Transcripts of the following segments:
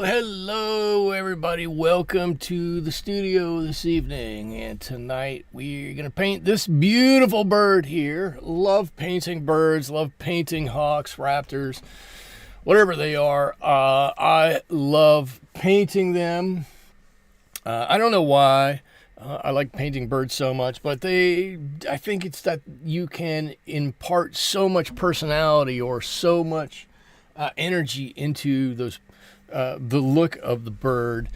Hello, everybody. Welcome to the studio this evening. And tonight we're going to paint this beautiful bird here. Love painting birds, love painting hawks, raptors, whatever they are. I love painting them. I don't know why I like painting birds so much, but I think it's that you can impart so much personality or so much energy into those the look of the bird.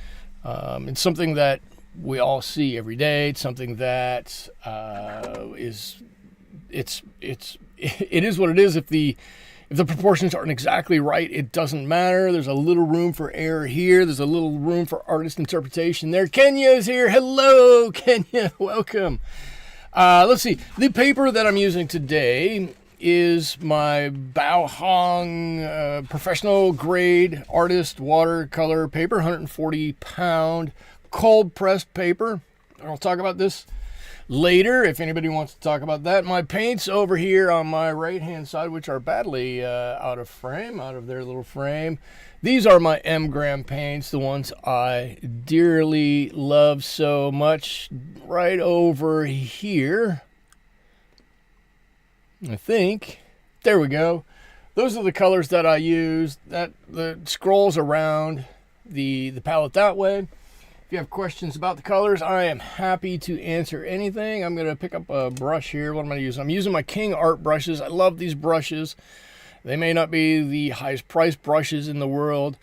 It's something that we all see every day. It's something that it is what it is. If the proportions aren't exactly right, it doesn't matter. There's a little room for error here. There's a little room for artist interpretation there. Kenya is here. Hello, Kenya. Welcome. Let's see. The paper that I'm using today is my Bao professional grade artist watercolor paper, 140 pound cold pressed paper. I'll talk about this later if anybody wants to talk about that. My paints over here on my right hand side, which are badly out of their little frame. These are my M-gram paints, the ones I dearly love so much. Right over here, I think. There we go. Those are the colors that I use. That scrolls around the palette that way. If you have questions about the colors, I am happy to answer anything. I'm going to pick up a brush here. What am I using? I'm using my King Art brushes. I love these brushes. They may not be the highest priced brushes in the world.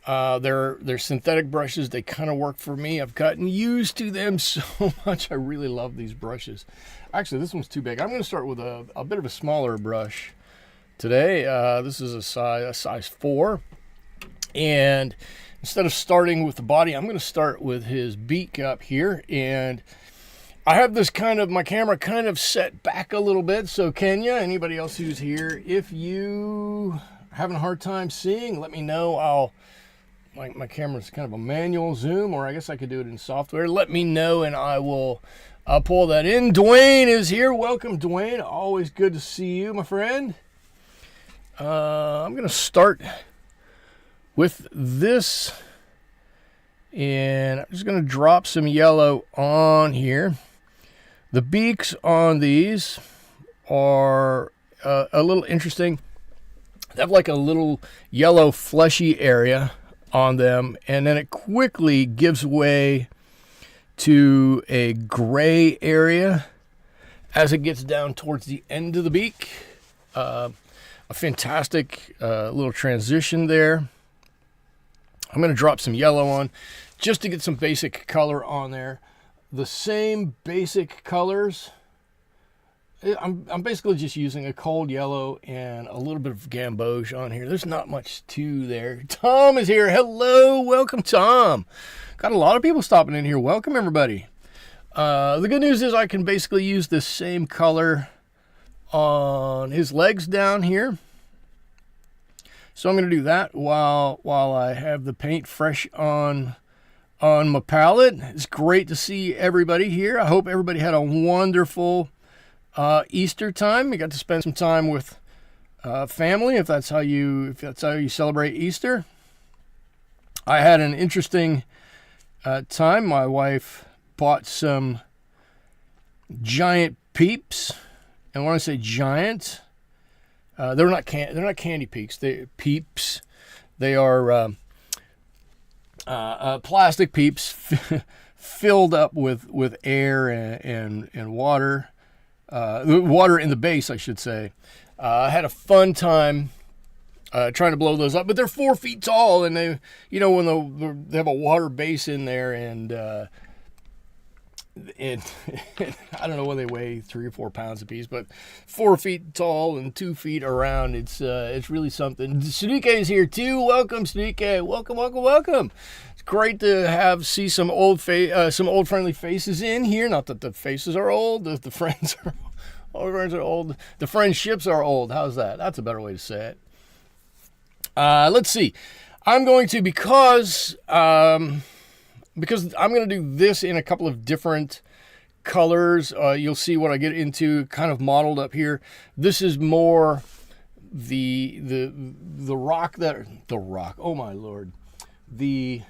They're synthetic brushes. They kind of work for me. I've gotten used to them so much. I really love these brushes. Actually, this one's too big. I'm going to start with a bit of a smaller brush today. This is a size 4. And instead of starting with the body, I'm going to start with his beak up here. And I have this my camera kind of set back a little bit. So Kenya, anybody else who's here, if you are having a hard time seeing, let me know. My camera's kind of a manual zoom, or I guess I could do it in software. Let me know and I'll pull that in. Dwayne is here. Welcome, Dwayne. Always good to see you, my friend. I'm going to start with this, and I'm just going to drop some yellow on here. The beaks on these are a little interesting. They have like a little yellow fleshy area on them, and then it quickly gives way to a gray area as it gets down towards the end of the beak. A fantastic little transition there. I'm going to drop some yellow on just to get some basic color on there. The same basic colors. I'm basically just using a cold yellow and a little bit of gamboge on here. There's not much to there. Tom is here. Hello. Welcome, Tom. Got a lot of people stopping in here. Welcome, everybody. The good news is I can basically use this same color on his legs down here. So I'm going to do that while I have the paint fresh on my palette. It's great to see everybody here. I hope everybody had a wonderful Easter time. You got to spend some time with family, if that's how you celebrate Easter. I had an interesting time. My wife bought some giant peeps, and when I say giant, they're not candy peeps. They are plastic peeps filled up with air and water. Water in the base, I should say. I had a fun time trying to blow those up, but they're 4 feet tall, and they have a water base in there, and I don't know what they weigh, 3 or 4 pounds a piece, but 4 feet tall and 2 feet around. It's really something. Sudike is here too. Welcome, Sudike. Welcome. It's great to see some old friendly faces in here. Not that the faces are old, the friends are old. The friendships are old. How's that? That's a better way to say it. Let's see. I'm going to because I'm going to do this in a couple of different colors. You'll see what I get into kind of modeled up here. This is more the rock. Oh my Lord. The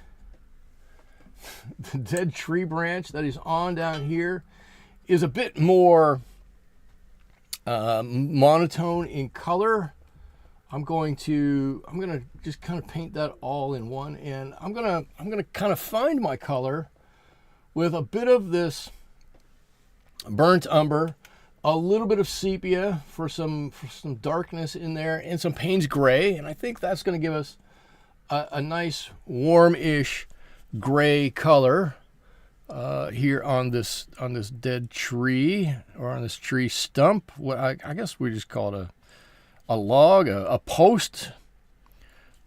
dead tree branch that is on down here is a bit more monotone in color. I'm gonna just kind of paint that all in one, and I'm gonna kind of find my color with a bit of this burnt umber, a little bit of sepia for some darkness in there, and some Payne's gray, and I think that's gonna give us a nice warm-ish gray color here on this dead tree, or on this tree stump. What I guess we just call it a log, a post.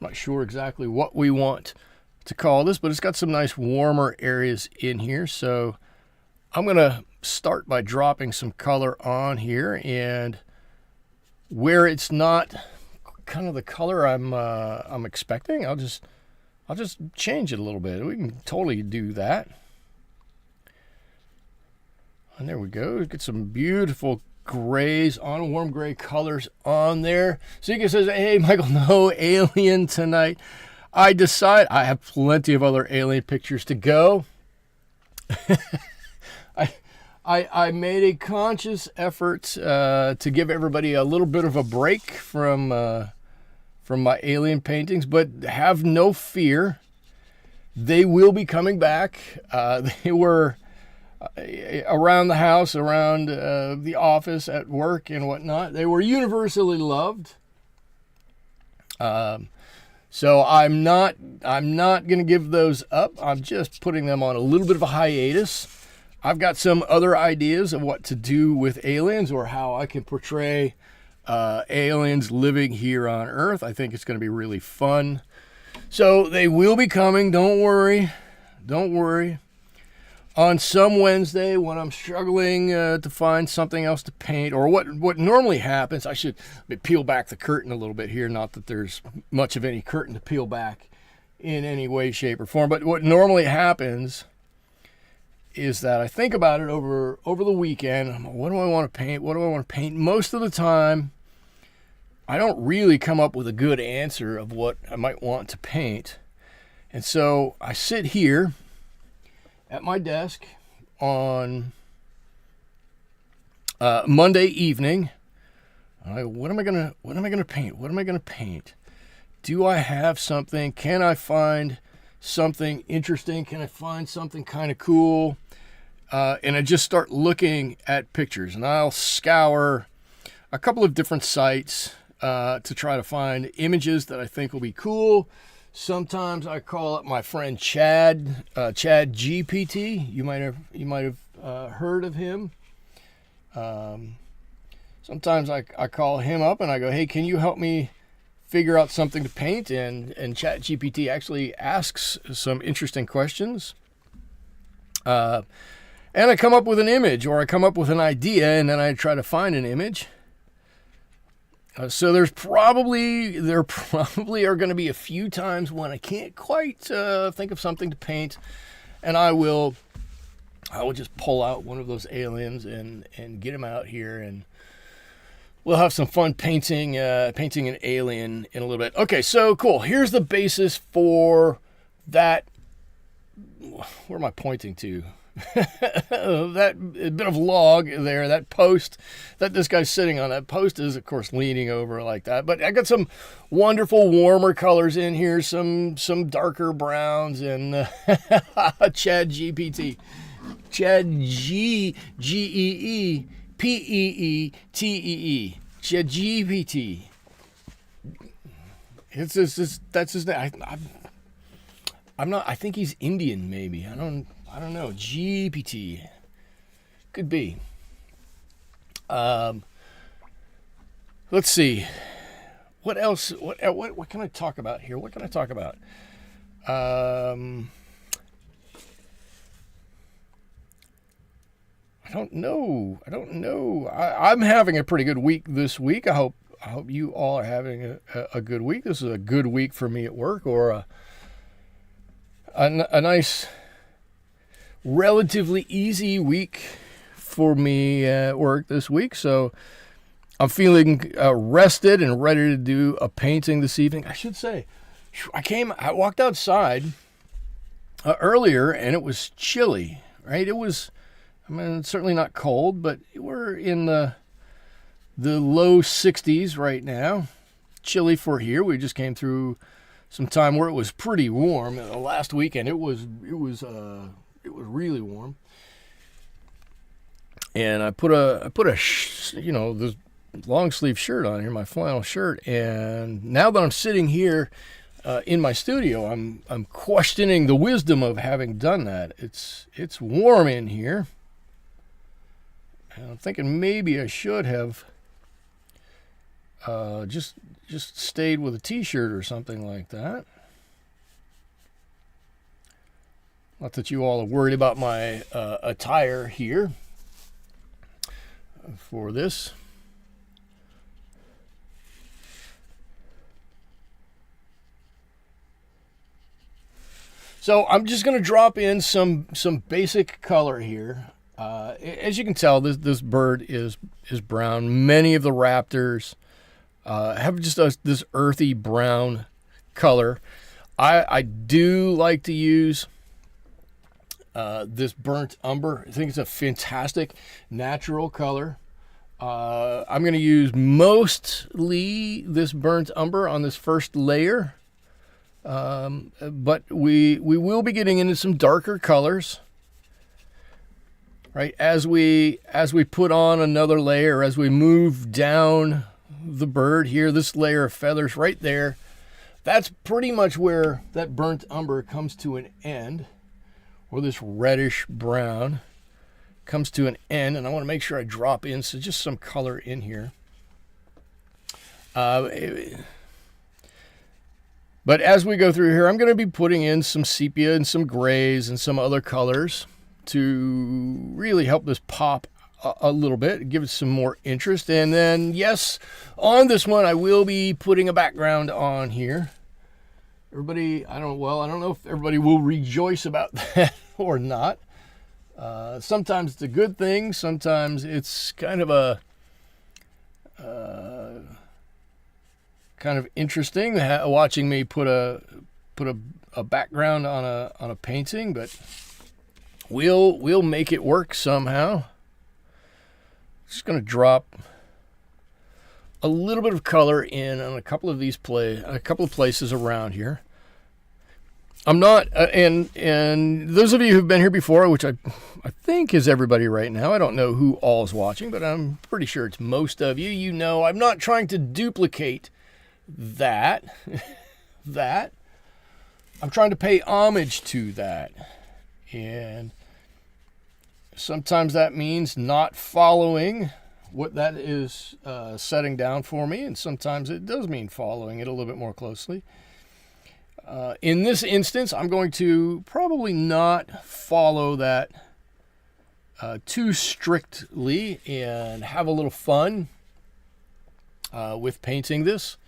I'm not sure exactly what we want to call this, but it's got some nice warmer areas in here. So I'm going to start by dropping some color on here, and where it's not kind of the color I'm expecting, I'll just change it a little bit. We can totally do that. And there we go. Get some beautiful grays on, warm gray colors on there. Zika says, hey, Michael, no alien tonight. I have plenty of other alien pictures to go. I made a conscious effort to give everybody a little bit of a break from my alien paintings, but have no fear. They will be coming back. They were around the house, around the office, at work, and whatnot. They were universally loved. So I'm not going to give those up. I'm just putting them on a little bit of a hiatus. I've got some other ideas of what to do with aliens, or how I can portray aliens living here on Earth. I think it's going to be really fun. So they will be coming. Don't worry. On some Wednesday, when I'm struggling to find something else to paint, or what normally happens, I should peel back the curtain a little bit here. Not that there's much of any curtain to peel back in any way, shape, or form. But what normally happens is that I think about it over the weekend. What do I want to paint? What do I want to paint? Most of the time, I don't really come up with a good answer of what I might want to paint. And so I sit here at my desk on Monday evening. What am I gonna paint? What am I gonna paint? Do I have something? Can I find something interesting? Can I find something kind of cool? And I just start looking at pictures, and I'll scour a couple of different sites to try to find images that I think will be cool. Sometimes I call up my friend Chad, Chad GPT. You might have heard of him. Sometimes I call him up and I go, hey, can you help me figure out something to paint? And Chat GPT actually asks some interesting questions. And I come up with an image, or I come up with an idea, and then I try to find an image. So there probably are going to be a few times when I can't quite think of something to paint, and I will just pull out one of those aliens and get them out here, and we'll have some fun painting an alien in a little bit. Okay, so cool. Here's the basis for that. Where am I pointing to? That bit of log there, that post that this guy's sitting on. That post is, of course, leaning over like that. But I got some wonderful warmer colors in here, some darker browns, and Chad GPT. Chad G-E-E P-E-E-T-E-E. Chad GPT. That's his name. I'm not. I think he's Indian, maybe. I don't know. GPT. Could be. Let's see. What else? What can I talk about here? What can I talk about? I don't know. I'm having a pretty good week this week. I hope you all are having a good week. This is a good week for me at work, or a nice, relatively easy week for me at work this week. So I'm feeling rested and ready to do a painting this evening. I should say, I walked outside earlier and it was chilly, right? It was, it's certainly not cold, but we're in the low 60s right now. Chilly for here. We just came through some time where it was pretty warm. Last weekend it was really warm, and I put a this long sleeve shirt on here, my flannel shirt, and now that I'm sitting here in my studio, I'm questioning the wisdom of having done that. It's warm in here, and I'm thinking maybe I should have just stayed with a t-shirt or something like that. Not that you all are worried about my attire here for this. So I'm just going to drop in some basic color here. As you can tell, this bird is brown. Many of the raptors have just this earthy brown color. I do like to use this burnt umber. I think it's a fantastic natural color. I'm going to use mostly this burnt umber on this first layer, but we will be getting into some darker colors. Right, as we put on another layer, as we move down the bird here, this layer of feathers right there, that's pretty much where that burnt umber comes to an end, or this reddish brown comes to an end. And I want to make sure I drop in just some color in here. But as we go through here, I'm going to be putting in some sepia and some grays and some other colors to really help this pop a little bit, give it some more interest. And then, yes, on this one, I will be putting a background on here. Everybody, I don't know if everybody will rejoice about that or not. Sometimes it's a good thing. Sometimes it's kind of interesting watching me put a background on a painting, but we'll make it work somehow. Just going to drop a little bit of color in on a couple of places around here. I'm not, and those of you who've been here before, which I think is everybody right now. I don't know who all is watching, but I'm pretty sure it's most of you. You know, I'm not trying to duplicate that. I'm trying to pay homage to that. And sometimes that means not following what that is setting down for me, and sometimes it does mean following it a little bit more closely. In this instance, I'm going to probably not follow that too strictly and have a little fun with painting this.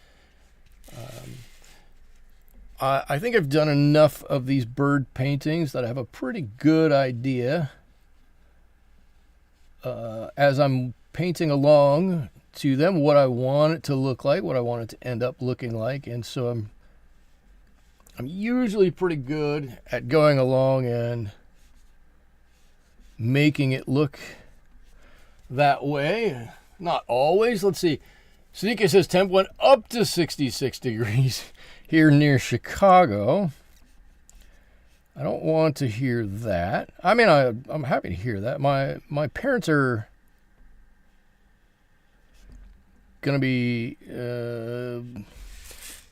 I think I've done enough of these bird paintings that I have a pretty good idea as I'm painting along to them what I want it to look like, what I want it to end up looking like. And so I'm usually pretty good at going along and making it look that way. Not always. Let's see. Sadika says temp went up to 66 degrees here near Chicago. I don't want to hear that. I mean, I'm happy to hear that. My parents are going to be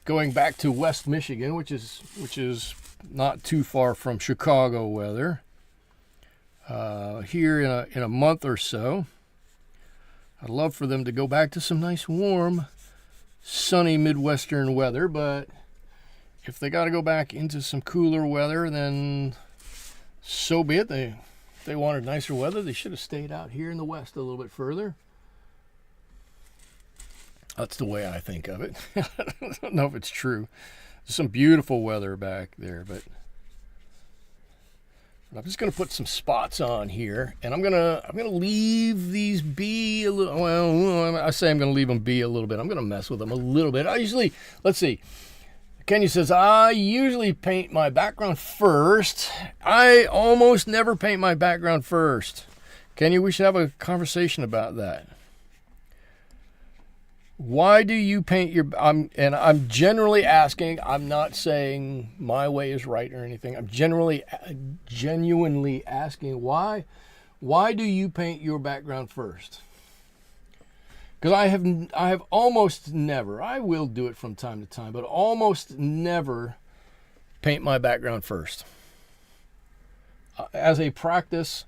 going back to West Michigan, which is not too far from Chicago weather, here in a month or so. I'd love for them to go back to some nice, warm, sunny Midwestern weather, but if they got to go back into some cooler weather, then so be it. They wanted nicer weather. They should have stayed out here in the West a little bit further. That's the way I think of it. I don't know if it's true. There's some beautiful weather back there, but I'm just going to put some spots on here, and I'm gonna leave these be a little. Well, I say I'm going to leave them be a little bit. I'm going to mess with them a little bit. Let's see. Kenya says, I usually paint my background first. I almost never paint my background first. Kenya, we should have a conversation about that. Why do you paint your... I'm generally asking, I'm not saying my way is right or anything. I'm genuinely asking, why do you paint your background first? Because I have almost never, I will do it from time to time, but almost never paint my background first. As a practice,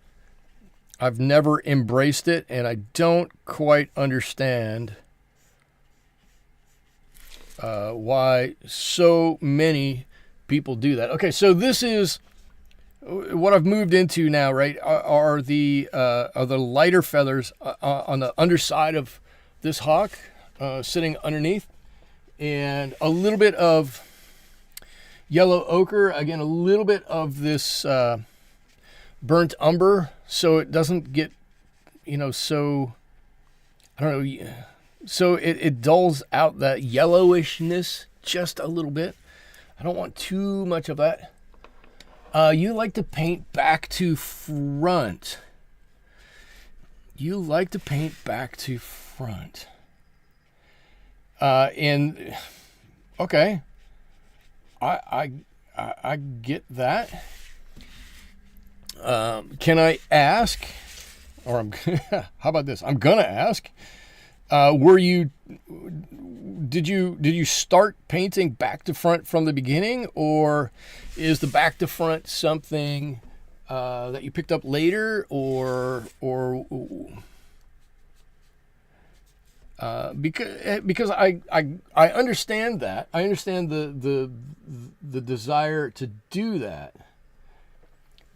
I've never embraced it, and I don't quite understand why so many people do that. Okay, so this is what I've moved into now, right? Are the lighter feathers on the underside of this hawk, sitting underneath, and a little bit of yellow ochre, again a little bit of this burnt umber, so it doesn't get, so I don't know, so it dulls out that yellowishness just a little bit. I don't want too much of that. You like to paint back to front. You like to paint back to front. And okay, I get that. Can I ask, or how about this? I'm gonna ask. Did you start painting back to front from the beginning, or is the back to front something that you picked up later, or because I understand that. I understand the desire to do that,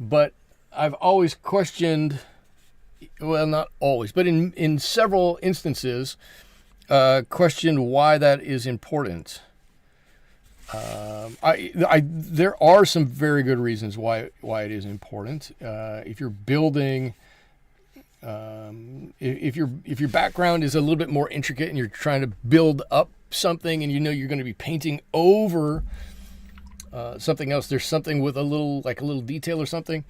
but I've always questioned, well, not always, but in several instances, questioned why that is important. There are some very good reasons why it is important. If you're building, if your background is a little bit more intricate and you're trying to build up something, and you're going to be painting over something else, there's something with a little detail or something.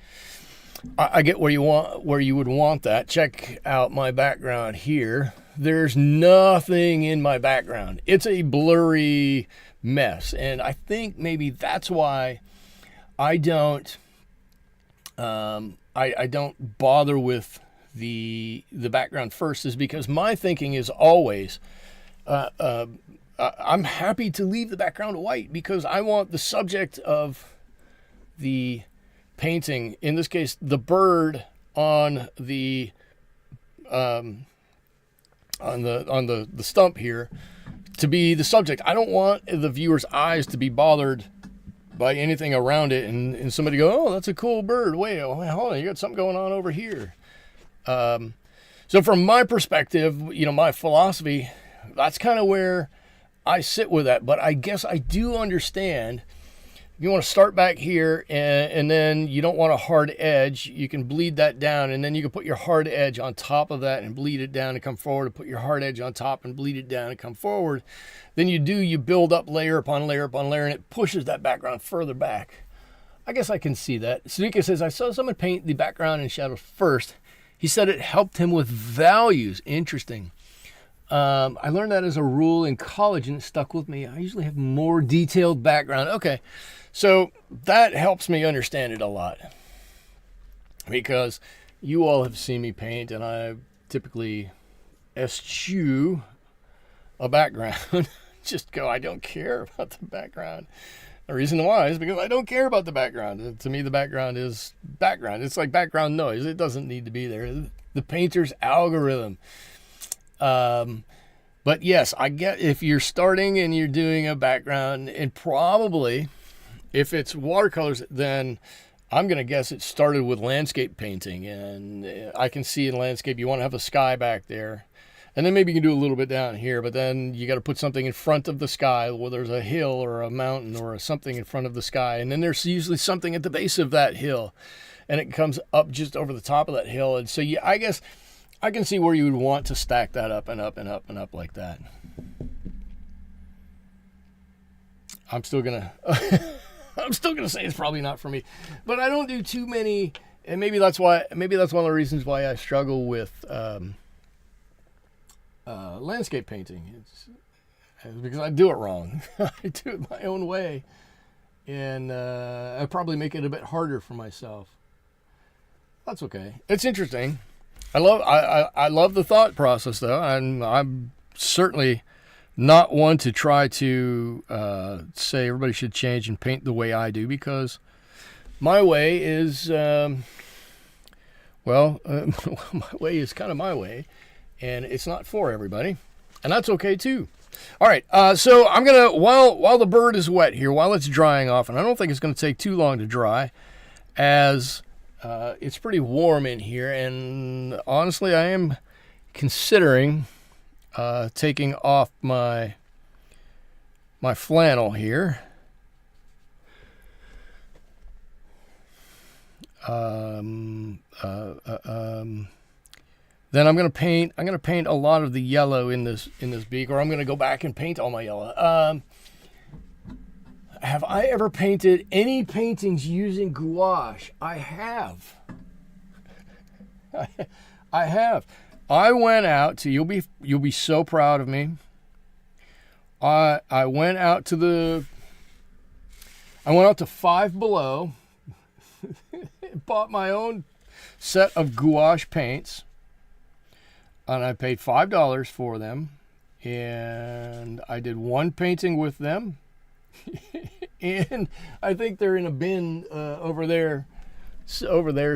I get where you would want that. Check out my background here. There's nothing in my background. It's a blurry mess, and I think maybe that's why I don't bother with the background first, is because my thinking is always I'm happy to leave the background white because I want the subject of the painting, in this case, the bird on the stump here, to be the subject. I don't want the viewer's eyes to be bothered by anything around it, and somebody go, oh, that's a cool bird. Wait, hold on, you got something going on over here. So from my perspective, my philosophy, that's kind of where I sit with that. But I guess I do understand. You want to start back here, and then you don't want a hard edge. You can bleed that down, and then you can put your hard edge on top of that and bleed it down and come forward, and put your hard edge on top and bleed it down and come forward. Then you build up layer upon layer upon layer, and it pushes that background further back. I guess I can see that. Sunika says, I saw someone paint the background and shadows first. He said it helped him with values. Interesting. I learned that as a rule in college, and it stuck with me. I usually have more detailed background. Okay. So that helps me understand it a lot, because you all have seen me paint, and I typically eschew a background. Just go, I don't care about the background. The reason why is because I don't care about the background. To me, the background is background. It's like background noise. It doesn't need to be there. The painter's algorithm. But yes, I get if you're starting and you're doing a background, and probably if it's watercolors, then I'm going to guess it started with landscape painting. And I can see in landscape, you want to have a sky back there. And then maybe you can do a little bit down here, but then you got to put something in front of the sky, where there's a hill or a mountain or something in front of the sky. And then there's usually something at the base of that hill, and it comes up just over the top of that hill. And so I guess I can see where you would want to stack that up and up and up and up like that. I'm still going to say it's probably not for me, but I don't do too many. And maybe that's one of the reasons why I struggle with, landscape painting. It's because I do it wrong. I do it my own way, and I probably make it a bit harder for myself. That's okay. It's interesting. I love the thought process, though, and I'm certainly not one to try to say everybody should change and paint the way I do, because my way is my way is kind of my way. And it's not for everybody, and that's okay too. All right, so I'm gonna while the bird is wet here, while it's drying off, and I don't think it's gonna take too long to dry, as it's pretty warm in here, and honestly, I am considering taking off my flannel here. Then I'm gonna paint a lot of the yellow in this beak, or I'm gonna go back and paint all my yellow. Have I ever painted any paintings using gouache? I have. I have. I went out to, you'll be so proud of me. I went out to Five Below, bought my own set of gouache paints. And I paid $5 for them, and I did one painting with them, and I think they're in a bin over there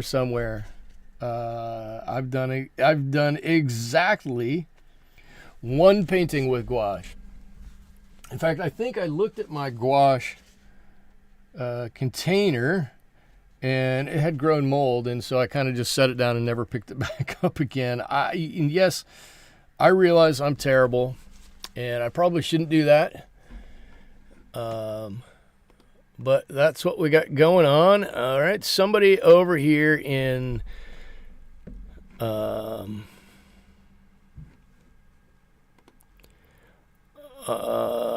somewhere. I've done exactly one painting with gouache. In fact, I think I looked at my gouache container, and it had grown mold, and so I kind of just set it down and never picked it back up again. And yes, I realize I'm terrible, and I probably shouldn't do that. But that's what we got going on. All right, somebody over here in I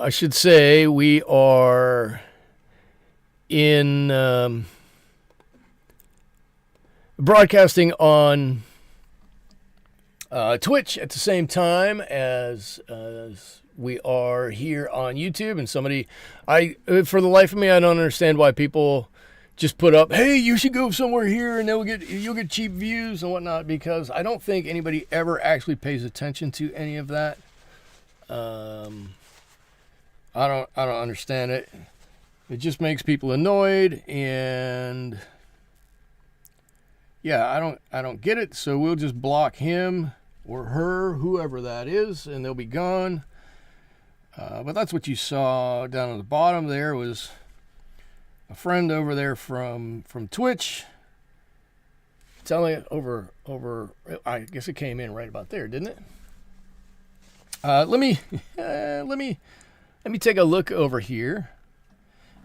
should say we are in broadcasting on Twitch at the same time as we are here on YouTube. And for the life of me, I don't understand why people just put up, hey, you should go somewhere here and you'll get cheap views and whatnot, because I don't think anybody ever actually pays attention to any of that. I don't understand it. It just makes people annoyed, and yeah, I don't get it. So we'll just block him or her, whoever that is, and they'll be gone. But that's what you saw down at the bottom there was a friend over there from Twitch. Telling it over, I guess it came in right about there, didn't it? Let me take a look over here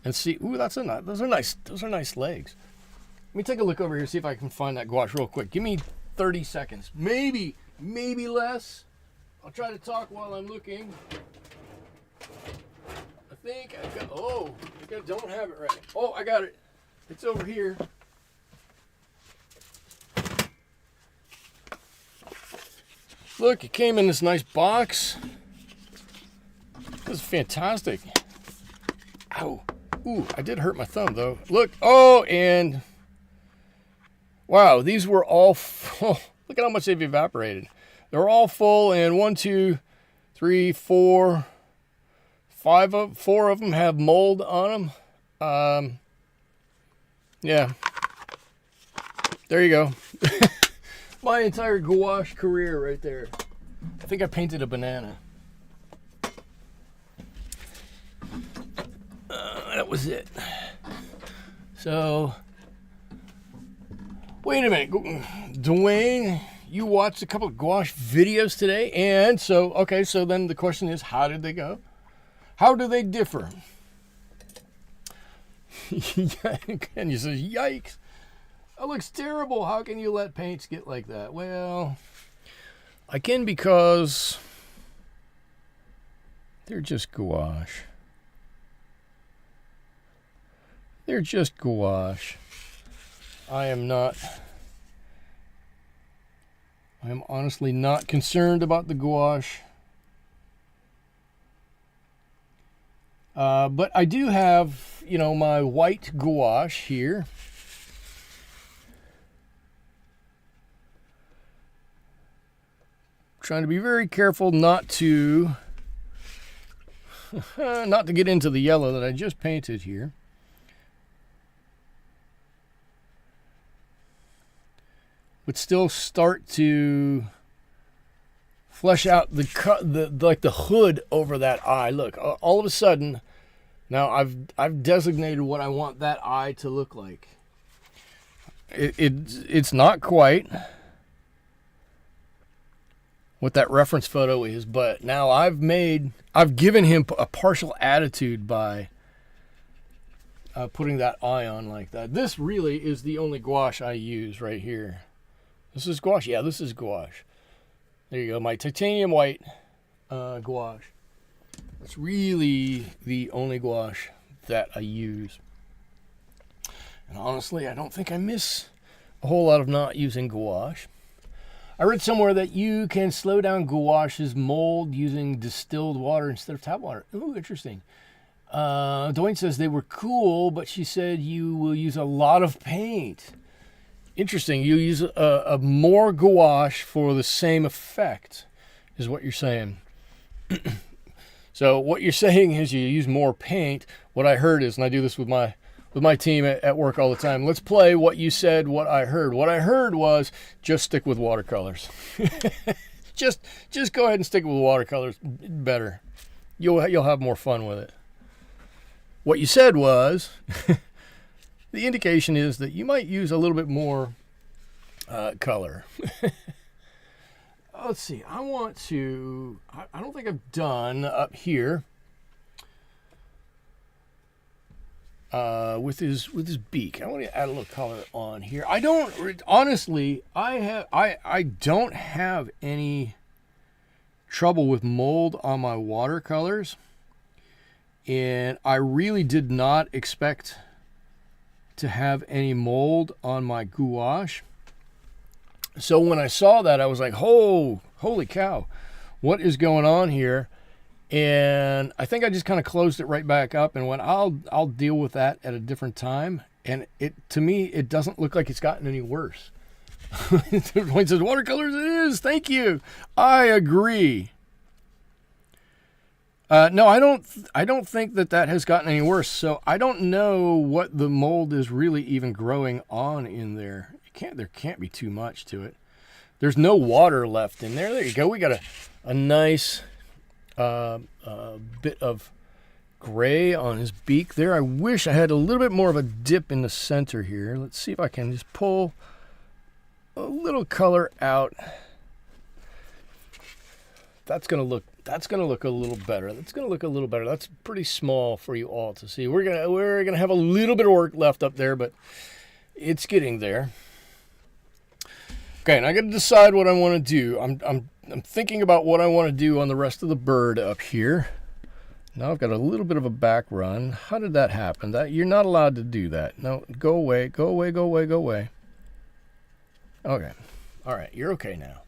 and see. Ooh, those are nice legs. Let me take a look over here, see if I can find that gouache real quick. Give me 30 seconds, maybe less. I'll try to talk while I'm looking. I think I don't have it right. Oh, I got it. It's over here. Look, it came in this nice box. This is fantastic. Ow. Ooh, I did hurt my thumb though. Look. Oh, and wow, these were all full. Look at how much they've evaporated. They're all full, and 1, 2, 3, 4, 5 4 of them have mold on them. Yeah. There you go. My entire gouache career right there. I think I painted a banana. That was it. So, wait a minute. Dwayne, you watched a couple of gouache videos today, and so, okay, so then the question is, how did they go? How do they differ? And you say, yikes. That looks terrible. How can you let paints get like that? Well, I can because they're just gouache. They're just gouache. I am honestly not concerned about the gouache. But I do have, my white gouache here. Trying to be very careful not to get into the yellow that I just painted here. But still start to flesh out the hood over that eye. Look, all of a sudden, now I've designated what I want that eye to look like. It's not quite what that reference photo is, but now I've given him a partial attitude by putting that eye on like that. This really is the only gouache I use right here. This is gouache. Yeah, this is gouache. There you go, my titanium white gouache. That's really the only gouache that I use. And honestly, I don't think I miss a whole lot of not using gouache. I read somewhere that you can slow down gouache's mold using distilled water instead of tap water. Ooh, interesting. Dwayne says they were cool, but she said you will use a lot of paint. Interesting. You use a more gouache for the same effect, is what you're saying. So what you're saying is you use more paint. What I heard is, and I do this with my team at work all the time, let's play what you said, what I heard. What I heard was just stick with watercolors. just go ahead and stick with watercolors. Better. You'll have more fun with it. What you said was the indication is that you might use a little bit more color. Let's see. I don't think I've done up here with his beak. I want to add a little color on here. I don't honestly. I don't have any trouble with mold on my watercolors, and I really did not expect to have any mold on my gouache. So when I saw that, I was like, holy cow, what is going on here? And I think I just kind of closed it right back up and went, I'll deal with that at a different time. And to me, it doesn't look like it's gotten any worse. Everyone says, watercolors it is. Thank you. I agree. No, I don't think that has gotten any worse. So I don't know what the mold is really even growing on in there. There can't be too much to it. There's no water left in there. There you go. We got a nice bit of gray on his beak there. I wish I had a little bit more of a dip in the center here. Let's see if I can just pull a little color out. That's gonna look a little better. That's pretty small for you all to see. We're gonna have a little bit of work left up there, but it's getting there. Okay, and I got to decide what I want to do. I'm thinking about what I want to do on the rest of the bird up here. Now I've got a little bit of a back run. How did that happen? You're not allowed to do that. No, go away, go away, go away, go away. Okay, all right, you're okay now.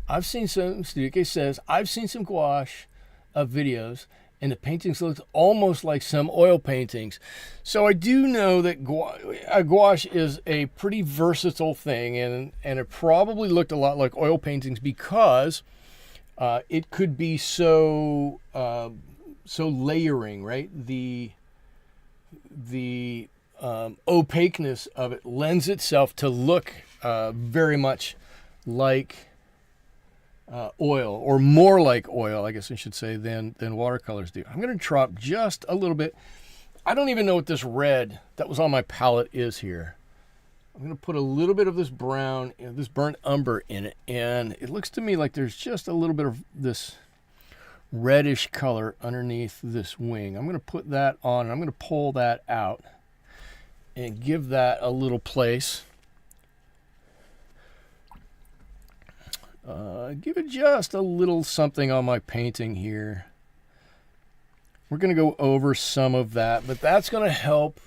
I've seen some, Studiake says, I've seen some gouache videos, and the paintings look almost like some oil paintings. So I do know that gouache is a pretty versatile thing, and it probably looked a lot like oil paintings because it could be so layering, right? The opaqueness of it lends itself to look very much like oil, or more like oil, I guess I should say, than watercolors do. I'm going to drop just a little bit. I don't even know what this red that was on my palette is here. I'm going to put a little bit of this brown, this burnt umber in it, and it looks to me like there's just a little bit of this reddish color underneath this wing. I'm going to put that on, and I'm going to pull that out and give that a little place. Give it just a little something on my painting here. We're going to go over some of that, but that's going to help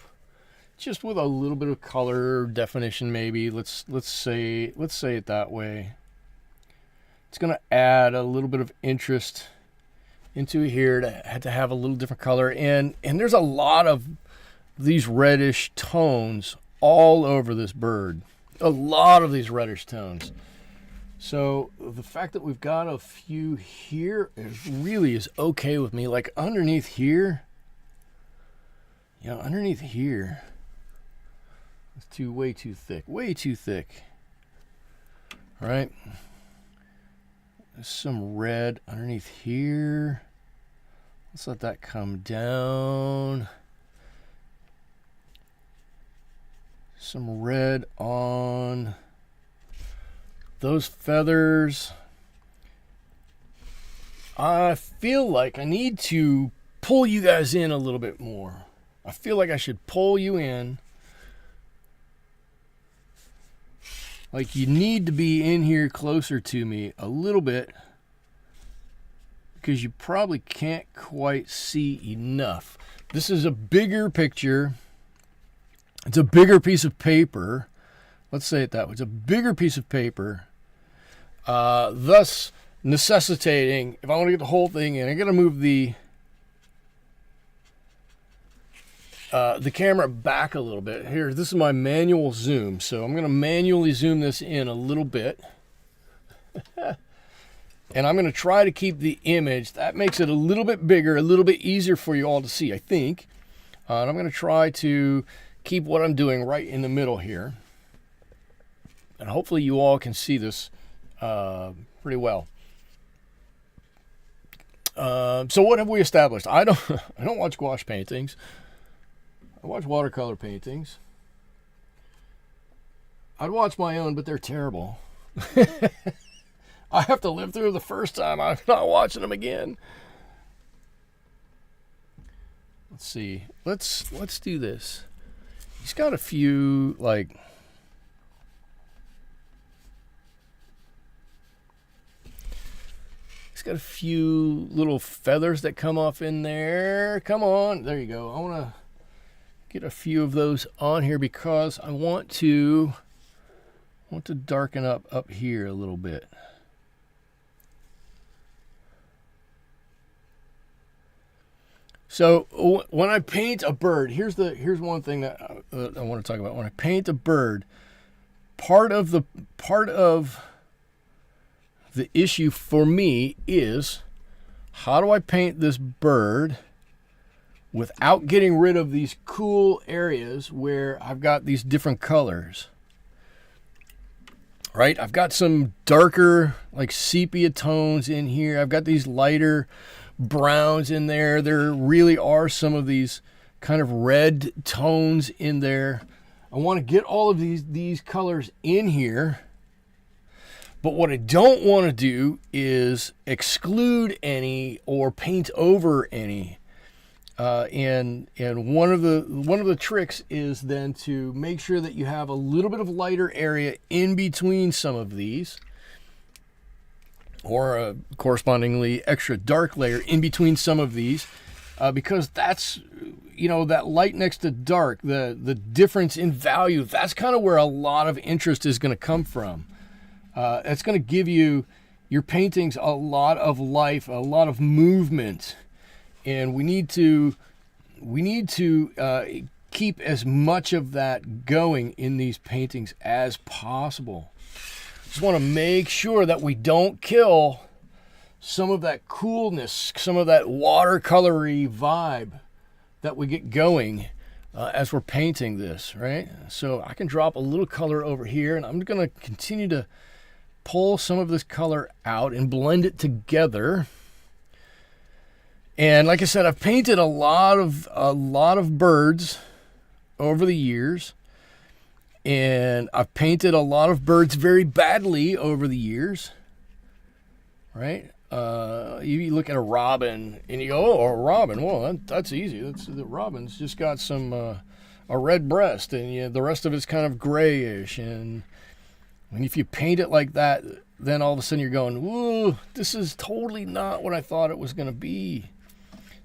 just with a little bit of color definition, maybe. Let's say it that way. It's going to add a little bit of interest into here to have a little different color. And there's a lot of these reddish tones all over this bird. A lot of these reddish tones. So the fact that we've got a few here is okay with me. Like underneath here, underneath here, it's way too thick. All right. There's some red underneath here. Let's let that come down. Some red on those feathers. I feel like I need to pull you guys in a little bit more. I feel like I should pull you in. Like you need to be in here closer to me a little bit, because you probably can't quite see enough. This is a bigger picture. It's a bigger piece of paper. Let's say it that way. It's a bigger piece of paper, thus necessitating, if I want to get the whole thing in, I got to move the camera back a little bit. Here, this is my manual zoom, so I'm going to manually zoom this in a little bit. And I'm going to try to keep the image. That makes it a little bit bigger, a little bit easier for you all to see, I think. And I'm going to try to keep what I'm doing right in the middle here. And hopefully you all can see this pretty well. So what have we established? I don't watch gouache paintings. I watch watercolor paintings. I'd watch my own, but they're terrible. I have to live through the first time. I'm not watching them again. Let's see. Let's do this. He's got a few, like, got a few little feathers that come off in there. Come on, there you go. I want to get a few of those on here because I want to darken up here a little bit. So when I paint a bird, here's one thing that I want to talk about. When I paint a bird, part of the issue for me is, how do I paint this bird without getting rid of these cool areas where I've got these different colors? Right? I've got some darker, like sepia tones in here. I've got these lighter browns in there. There really are some of these kind of red tones in there. I want to get all of these colors in here. But what I don't want to do is exclude any or paint over any. And one of the tricks is then to make sure that you have a little bit of lighter area in between some of these, or a correspondingly extra dark layer in between some of these, because that's, you know, that light next to dark, the difference in value, that's kind of where a lot of interest is going to come from. It's going to give you your paintings a lot of life, a lot of movement. And we need to keep as much of that going in these paintings as possible. Just want to make sure that we don't kill some of that coolness, some of that watercolory vibe that we get going as we're painting this, right? So I can drop a little color over here, and I'm going to continue to pull some of this color out and blend it together. And like I said, I've painted a lot of birds over the years, and I've painted a lot of birds very badly over the years, right? You look at a robin and you go, oh, a robin, well, that's easy. The robin's just got some a red breast, and the rest of it's kind of grayish. And if you paint it like that, then all of a sudden you're going, whoa, this is totally not what I thought it was going to be.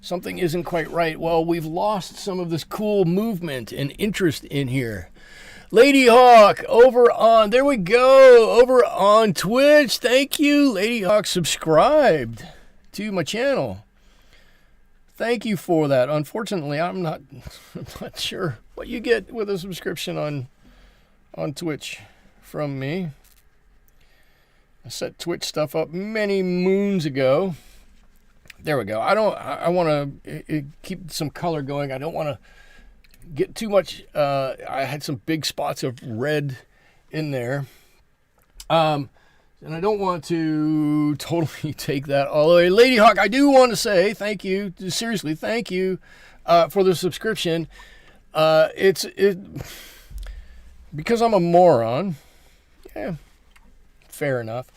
Something isn't quite right. Well, we've lost some of this cool movement and interest in here. Lady Hawk over on Twitch. Thank you, Lady Hawk, subscribed to my channel. Thank you for that. Unfortunately, I'm not sure what you get with a subscription on Twitch from me. I set Twitch stuff up many moons ago. There we go. I want to keep some color going. I don't want to get too much. I had some big spots of red in there. And I don't want to totally take that all the way. Lady Hawk, I do want to say thank you. Seriously, thank you for the subscription. It's because I'm a moron. Yeah, fair enough.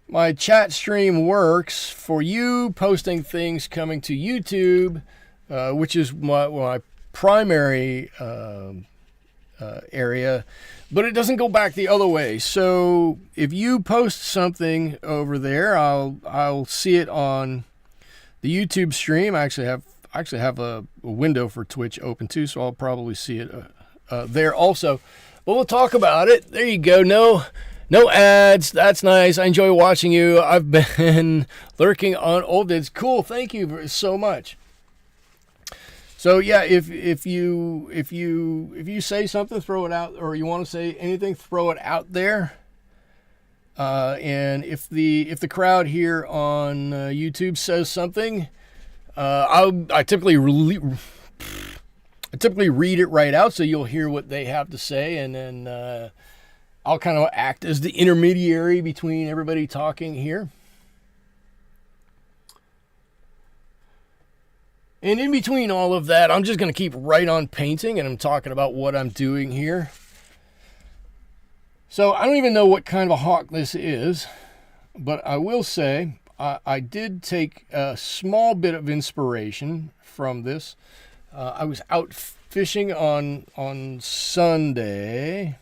My chat stream works for you posting things coming to YouTube, which is my primary area, but it doesn't go back the other way. So if you post something over there, I'll see it on the YouTube stream. I actually have a window for Twitch open too, so I'll probably see it there also. But we'll talk about it. There you go. No ads. That's nice. I enjoy watching you. I've been lurking on old vids. Cool. Thank you so much. So yeah, if you say something, throw it out, or you want to say anything, throw it out there. And if the crowd here on YouTube says something, I typically read it right out, so you'll hear what they have to say, and then I'll kind of act as the intermediary between everybody talking here. And in between all of that, I'm just going to keep right on painting, and I'm talking about what I'm doing here. So I don't even know what kind of a hawk this is, but I will say I did take a small bit of inspiration from this. I was out fishing on Sunday.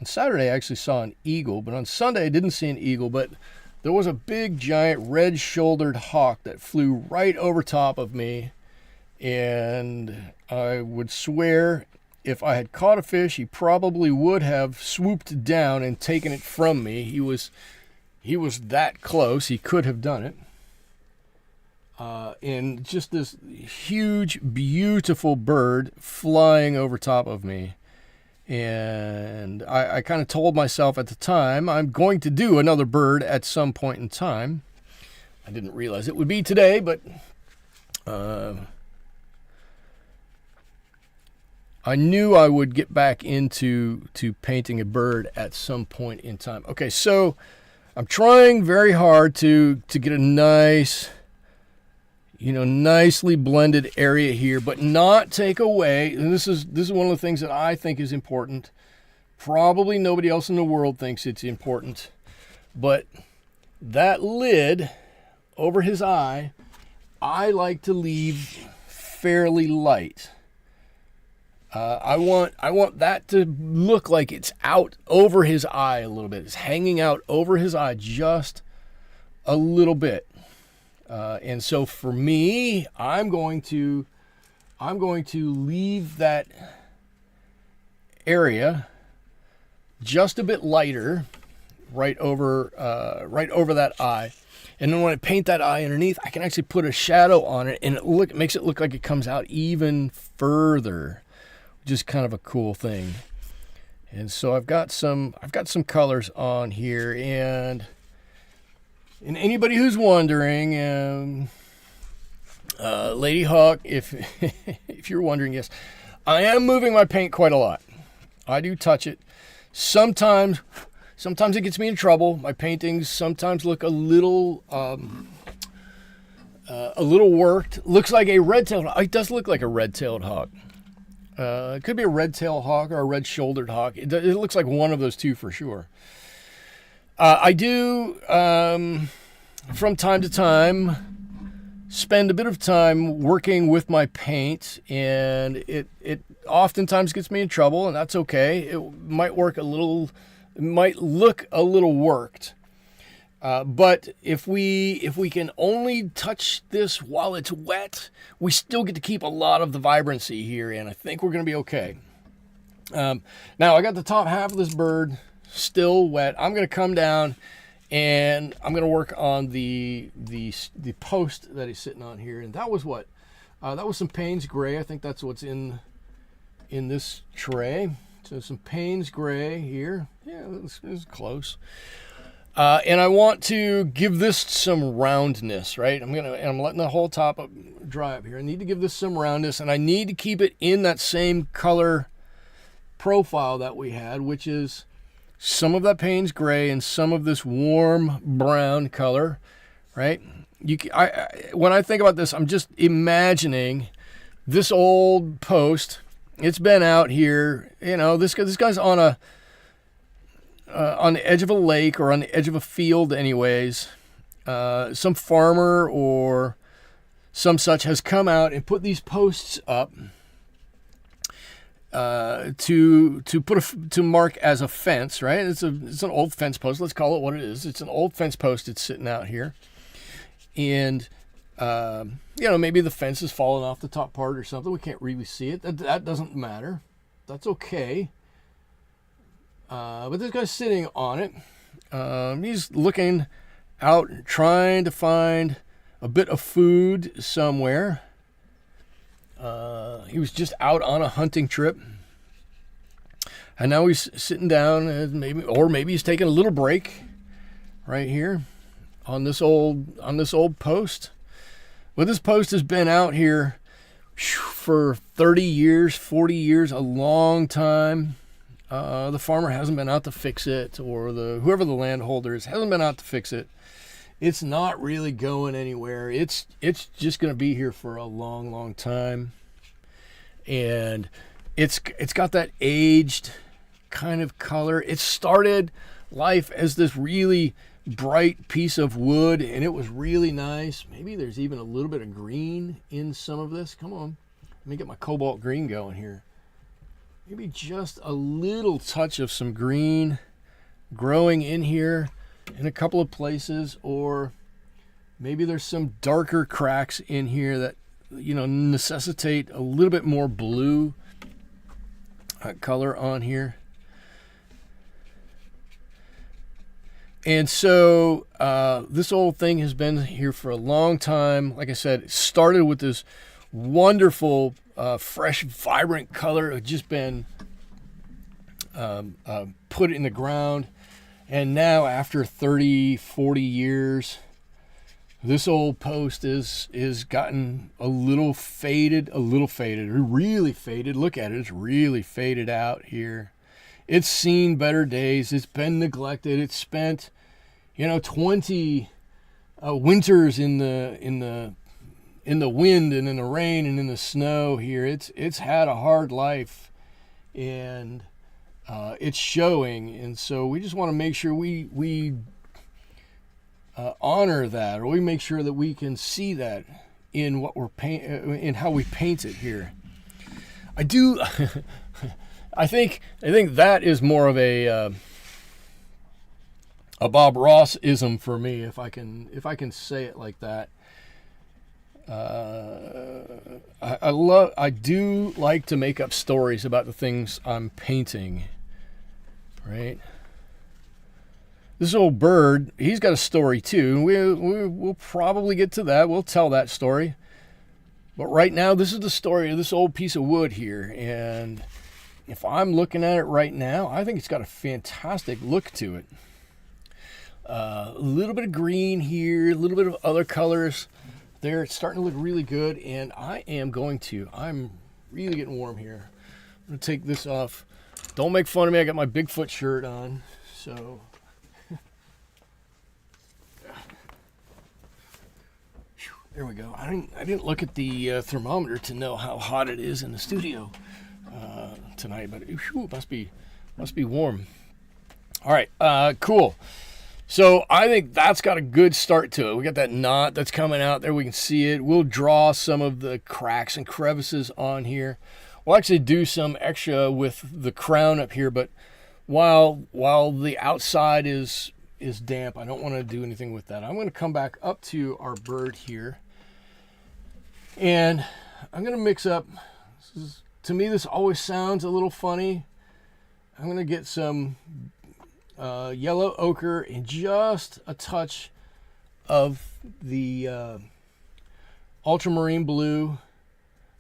On Saturday, I actually saw an eagle, but on Sunday, I didn't see an eagle, but there was a big, giant, red-shouldered hawk that flew right over top of me, and I would swear if I had caught a fish, he probably would have swooped down and taken it from me. He was that close. He could have done it. And just this huge, beautiful bird flying over top of me. And I kind of told myself at the time, I'm going to do another bird at some point in time. I didn't realize it would be today, but I knew I would get back into painting a bird at some point in time. Okay, so I'm trying very hard to get a nice, nicely blended area here, but not take away. And this is one of the things that I think is important. Probably nobody else in the world thinks it's important, but that lid over his eye, I like to leave fairly light. I want that to look like it's out over his eye a little bit. It's hanging out over his eye just a little bit. And so for me, I'm going to leave that area just a bit lighter right over that eye. And then when I paint that eye underneath, I can actually put a shadow on it, and it makes it look like it comes out even further. Just kind of a cool thing. And so I've got some colors on here, and anybody who's wondering, Lady Hawk, if if you're wondering, yes, I am moving my paint quite a lot. I do touch it. Sometimes it gets me in trouble. My paintings sometimes look a little worked. Looks like a red-tailed. It does look like a red-tailed hawk. It could be a red-tailed hawk or a red-shouldered hawk. It looks like one of those two for sure. I do, from time to time, spend a bit of time working with my paint, and it oftentimes gets me in trouble, and that's okay. It might look a little worked. But if we can only touch this while it's wet, we still get to keep a lot of the vibrancy here, and I think we're going to be okay. Now, I got the top half of this bird still wet. I'm going to come down, and I'm going to work on the post that he's sitting on here, and that was what? That was some Payne's Gray. I think that's what's in this tray. So some Payne's Gray here. Yeah, this is close. And I want to give this some roundness, right? I'm letting the whole top dry up here. I need to give this some roundness, and I need to keep it in that same color profile that we had, which is some of that Payne's Gray and some of this warm brown color, right? When I think about this, I'm just imagining this old post. It's been out here, this guy's on the edge of a lake or on the edge of a field anyways. Some farmer or some such has come out and put these posts up to mark as a fence, right? It's an old fence post. Let's call it what it is. It's an old fence post. It's sitting out here, and maybe the fence has fallen off the top part or something. We can't really see it. That doesn't matter. That's okay. But this guy's sitting on it. He's looking out, trying to find a bit of food somewhere. He was just out on a hunting trip, and now he's sitting down, maybe he's taking a little break right here on this old post. Well, this post has been out here for 30 years, 40 years, a long time. The farmer hasn't been out to fix it, or whoever the landholder is hasn't been out to fix it. It's not really going anywhere. It's just going to be here for a long, long time. And it's got that aged kind of color. It started life as this really bright piece of wood, and it was really nice. Maybe there's even a little bit of green in some of this. Come on, let me get my cobalt green going here. Maybe just a little touch of some green growing in here in a couple of places, or maybe there's some darker cracks in here that necessitate a little bit more blue color on here. And so this old thing has been here for a long time. Like I said, it started with this wonderful fresh, vibrant color. It's just been put it in the ground. And now after 30, 40 years, this old post is gotten a little faded, really faded. Look at it, it's really faded out here. It's seen better days. It's been neglected. It's spent, 20 winters in the wind and in the rain and in the snow here. It's had a hard life, and it's showing. And so we just want to make sure we honor that, or we make sure that we can see that in what we're in how we paint it here. I do. I think that is more of a Bob Ross-ism for me, if I can say it like that. I do like to make up stories about the things I'm painting, right? This old bird, he's got a story too. We'll probably get to that. We'll tell that story. But right now, this is the story of this old piece of wood here. And if I'm looking at it right now, I think it's got a fantastic look to it. A little bit of green here, a little bit of other colors there. It's starting to look really good. And I'm really getting warm here. I'm going to take this off. Don't make fun of me. I got my Bigfoot shirt on. So... there we go. I didn't look at the thermometer to know how hot it is in the studio tonight, but it must be warm. All right, cool. So I think that's got a good start to it. We got that knot that's coming out there. We can see it. We'll draw some of the cracks and crevices on here. We'll actually do some extra with the crown up here, but while the outside is damp, I don't want to do anything with that. I'm going to come back up to our bird here, and I'm going to mix up. To me, this always sounds a little funny. I'm going to get some yellow ochre and just a touch of the ultramarine blue.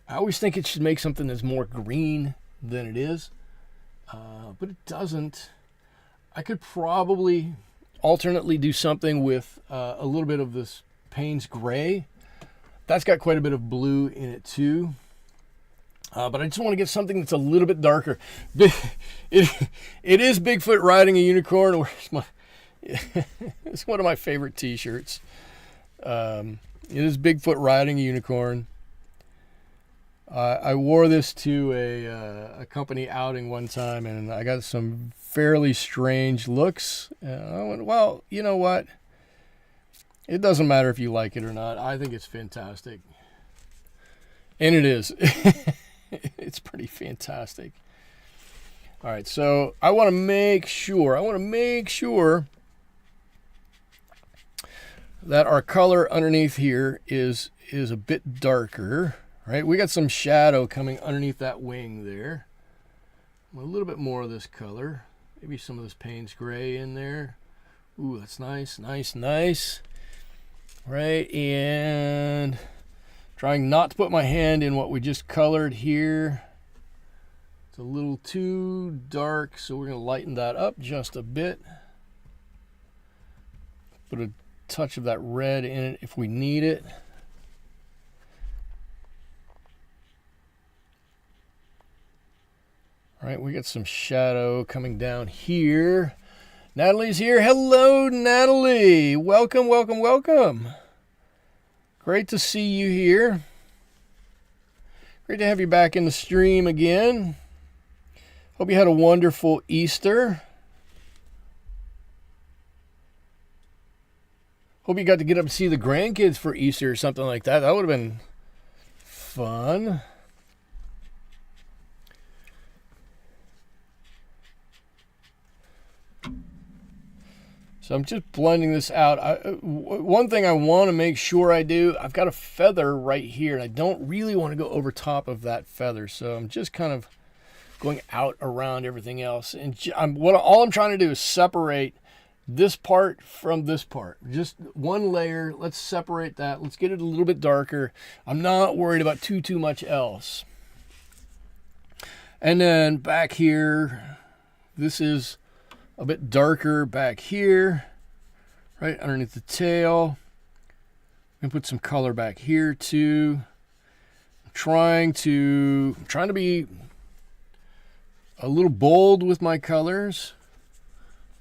I always think it should make something that's more green than it is, but it doesn't. I could probably alternately do something with a little bit of this Payne's gray. That's got quite a bit of blue in it too. But I just want to get something that's a little bit darker. It is Bigfoot riding a unicorn. Where's my? It's one of my favorite T-shirts. It is Bigfoot riding a unicorn. I wore this to a company outing one time, and I got some fairly strange looks. I went, well, you know what? It doesn't matter if you like it or not. I think it's fantastic. And it is. It's pretty fantastic. All right, so I want to make sure that our color underneath here is a bit darker. Right, we got some shadow coming underneath that wing there. A little bit more of this color. Maybe some of this Payne's gray in there. Ooh, that's nice. Right, and trying not to put my hand in what we just colored here. It's a little too dark, so we're going to lighten that up just a bit. Put a touch of that red in it if we need it. All right, we got some shadow coming down here. Natalie's here. Hello, Natalie. Welcome. Great to see you here. Great to have you back in the stream again. Hope you had a wonderful Easter. Hope you got to get up and see the grandkids for Easter or something like that. That would have been fun. So I'm just blending this out. One thing I want to make sure I do, I've got a feather right here, and I don't really want to go over top of that feather. So I'm just kind of going out around everything else. And all I'm trying to do is separate this part from this part. Just one layer. Let's separate that. Let's get it a little bit darker. I'm not worried about too much else. And then back here, this is a bit darker back here, right underneath the tail. I'm gonna put some color back here too. I'm trying to be a little bold with my colors.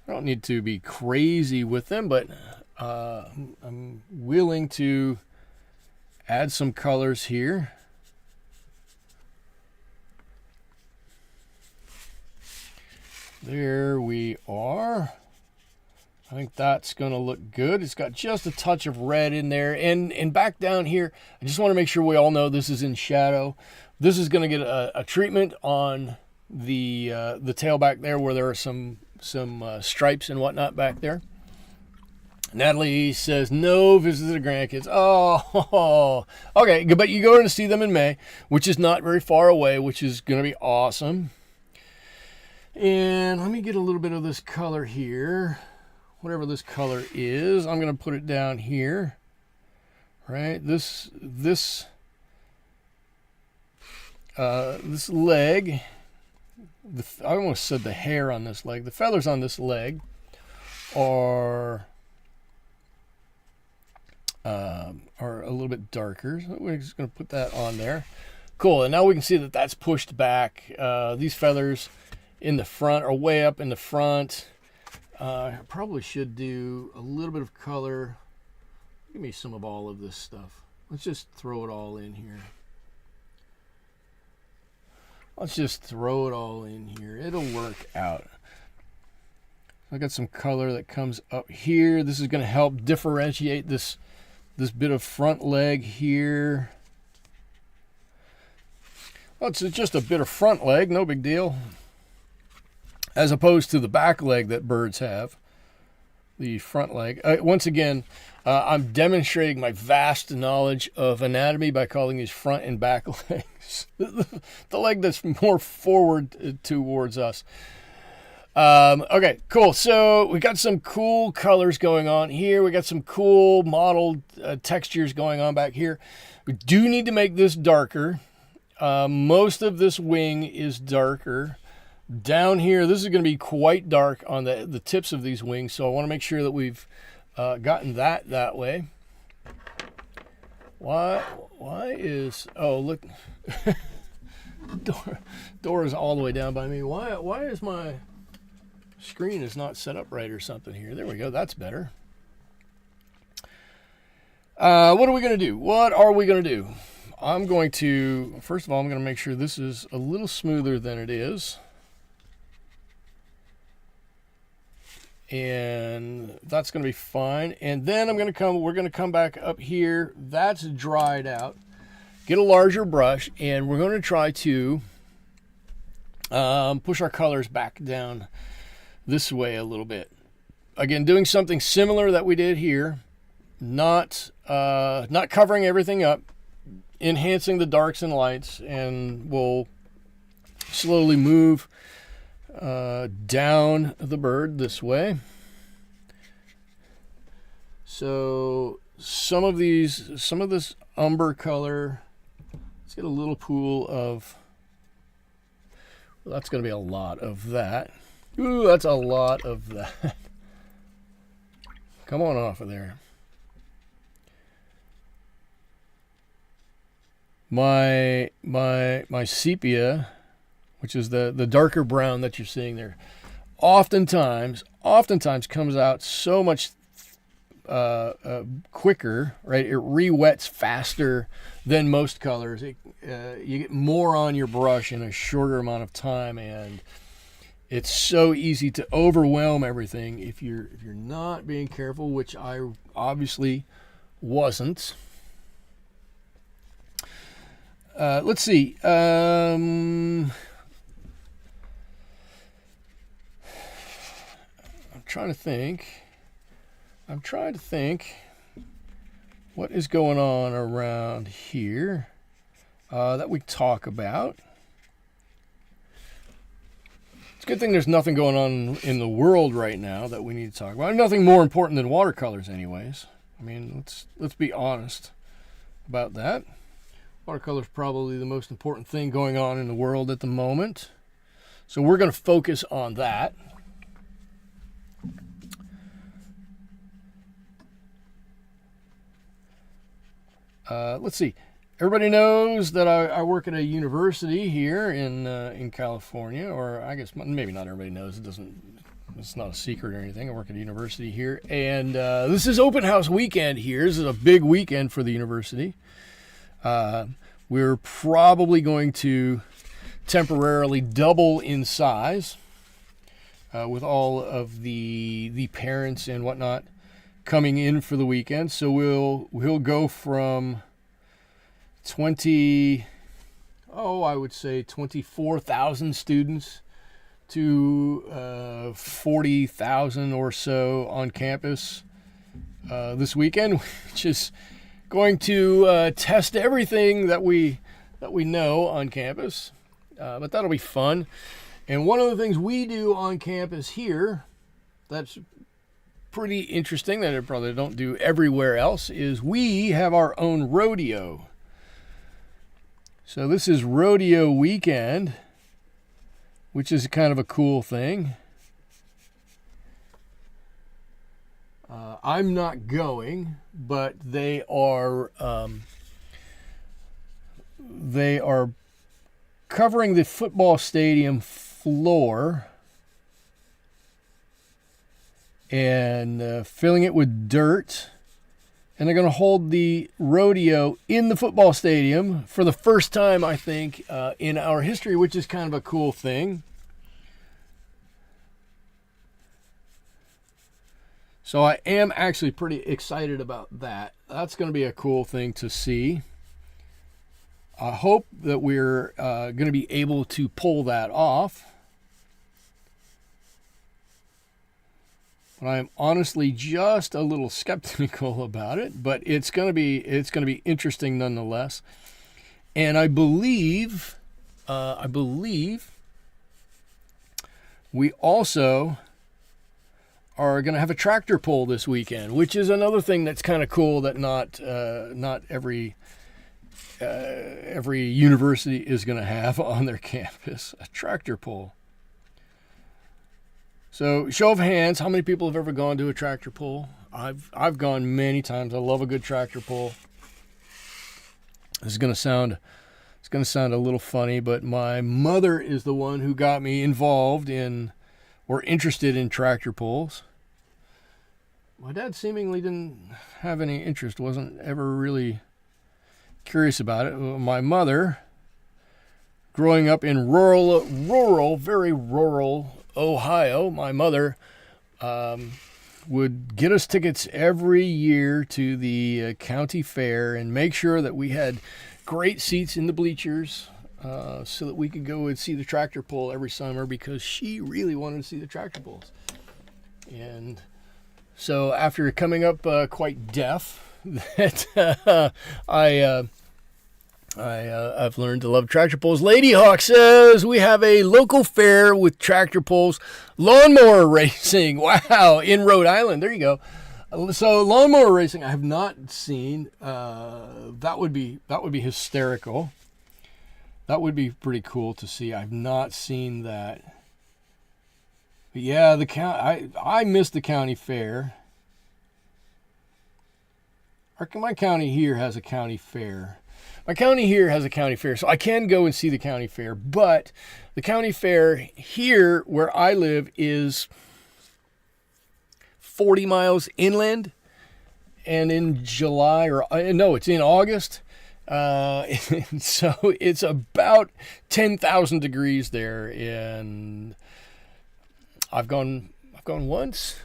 I don't need to be crazy with them, but I'm willing to add some colors here. There we are. I think that's going to look good. It's got just a touch of red in there. And back down here, I just want to make sure we all know this is in shadow. This is going to get a treatment on the tail back there where there are some stripes and whatnot back there. Natalie says, no visits to grandkids. Oh, okay. But you're going to see them in May, which is not very far away, which is going to be awesome. And let me get a little bit of this color here. Whatever this color is, I'm going to put it down here. Right? This leg, I almost said the hair on this leg. The feathers on this leg are a little bit darker. So we're just going to put that on there. Cool. And now we can see that that's pushed back. These feathers in the front are way up in the front. I probably should do a little bit of color. Give me some of all of this stuff. Let's just throw it all in here. Let's just throw it all in here. It'll work out. I got some color that comes up here. This is going to help differentiate this bit of front leg here. Well, it's just a bit of front leg, no big deal. As opposed to the back leg that birds have, the front leg. Once again, I'm demonstrating my vast knowledge of anatomy by calling these front and back legs. The leg that's more forward towards us. Okay, cool. So we got some cool colors going on here. We got some cool modeled textures going on back here. We do need to make this darker. Most of this wing is darker. Down here, this is going to be quite dark on the tips of these wings, so I want to make sure that we've gotten that way. Why is, oh look, door is all the way down by me. Why is my screen is not set up right or something here? There we go, that's better. What are we going to do? What are we going to do? I'm going to, first of all, I'm going to make sure this is a little smoother than it is. And that's going to be fine. And then we're going to come back up here. That's dried out. Get a larger brush, and we're going to try to push our colors back down this way a little bit. Again, doing something similar that we did here. Not covering everything up, enhancing the darks and lights, and we'll slowly move down the bird this way. So some of this umber color, let's get a little pool of, well, that's going to be a lot of that. Ooh, that's a lot of that. Come on off of there. My sepia, which is the darker brown that you're seeing there, oftentimes comes out so much quicker, right? It re-wets faster than most colors. You get more on your brush in a shorter amount of time, and it's so easy to overwhelm everything if you're not being careful, which I obviously wasn't. Let's see. I'm trying to think what is going on around here that we talk about. It's a good thing there's nothing going on in the world right now that we need to talk about. Nothing more important than watercolors anyways. I mean, let's be honest about that. Watercolor is probably the most important thing going on in the world at the moment. So we're going to focus on that. Let's see. Everybody knows that I work at a university here in California, or I guess maybe not everybody knows. It's not a secret or anything. I work at a university here, and this is open house weekend here. This is a big weekend for the university. We're probably going to temporarily double in size with all of the parents and whatnot coming in for the weekend. So we'll go from 24,000 students to 40,000 or so on campus this weekend, which is going to test everything that we know on campus. But that'll be fun. And one of the things we do on campus here that's pretty interesting that I probably don't do everywhere else is we have our own rodeo. So this is rodeo weekend, which is kind of a cool thing. I'm not going, but they are covering the football stadium floor and filling it with dirt. And they're going to hold the rodeo in the football stadium for the first time, I think, in our history, which is kind of a cool thing. So I am actually pretty excited about that. That's going to be a cool thing to see. I hope that we're going to be able to pull that off. But I'm honestly just a little skeptical about it, but it's going to be interesting nonetheless. And I believe we also are going to have a tractor pull this weekend, which is another thing that's kind of cool that not every university is going to have on their campus, a tractor pull. So, show of hands, how many people have ever gone to a tractor pull? I've gone many times. I love a good tractor pull. It's going to sound a little funny, but my mother is the one who got me involved in or interested in tractor pulls. My dad seemingly didn't have any interest, wasn't ever really curious about it. My mother, growing up in very rural Ohio, my mother would get us tickets every year to the county fair and make sure that we had great seats in the bleachers so that we could go and see the tractor pull every summer because she really wanted to see the tractor pulls. And so after coming up quite deaf, that I've learned to love tractor pulls. Lady Hawk says we have a local fair with tractor pulls, lawnmower racing. Wow, in Rhode Island. There you go. So lawnmower racing, I have not seen. That would be hysterical. That would be pretty cool to see. I've not seen that. But yeah, I missed the county fair. My county here has a county fair. My county here has a county fair, so I can go and see the county fair. But the county fair here where I live is 40 miles inland. And in July, it's in August. So it's about 10,000 degrees there. And I've gone once.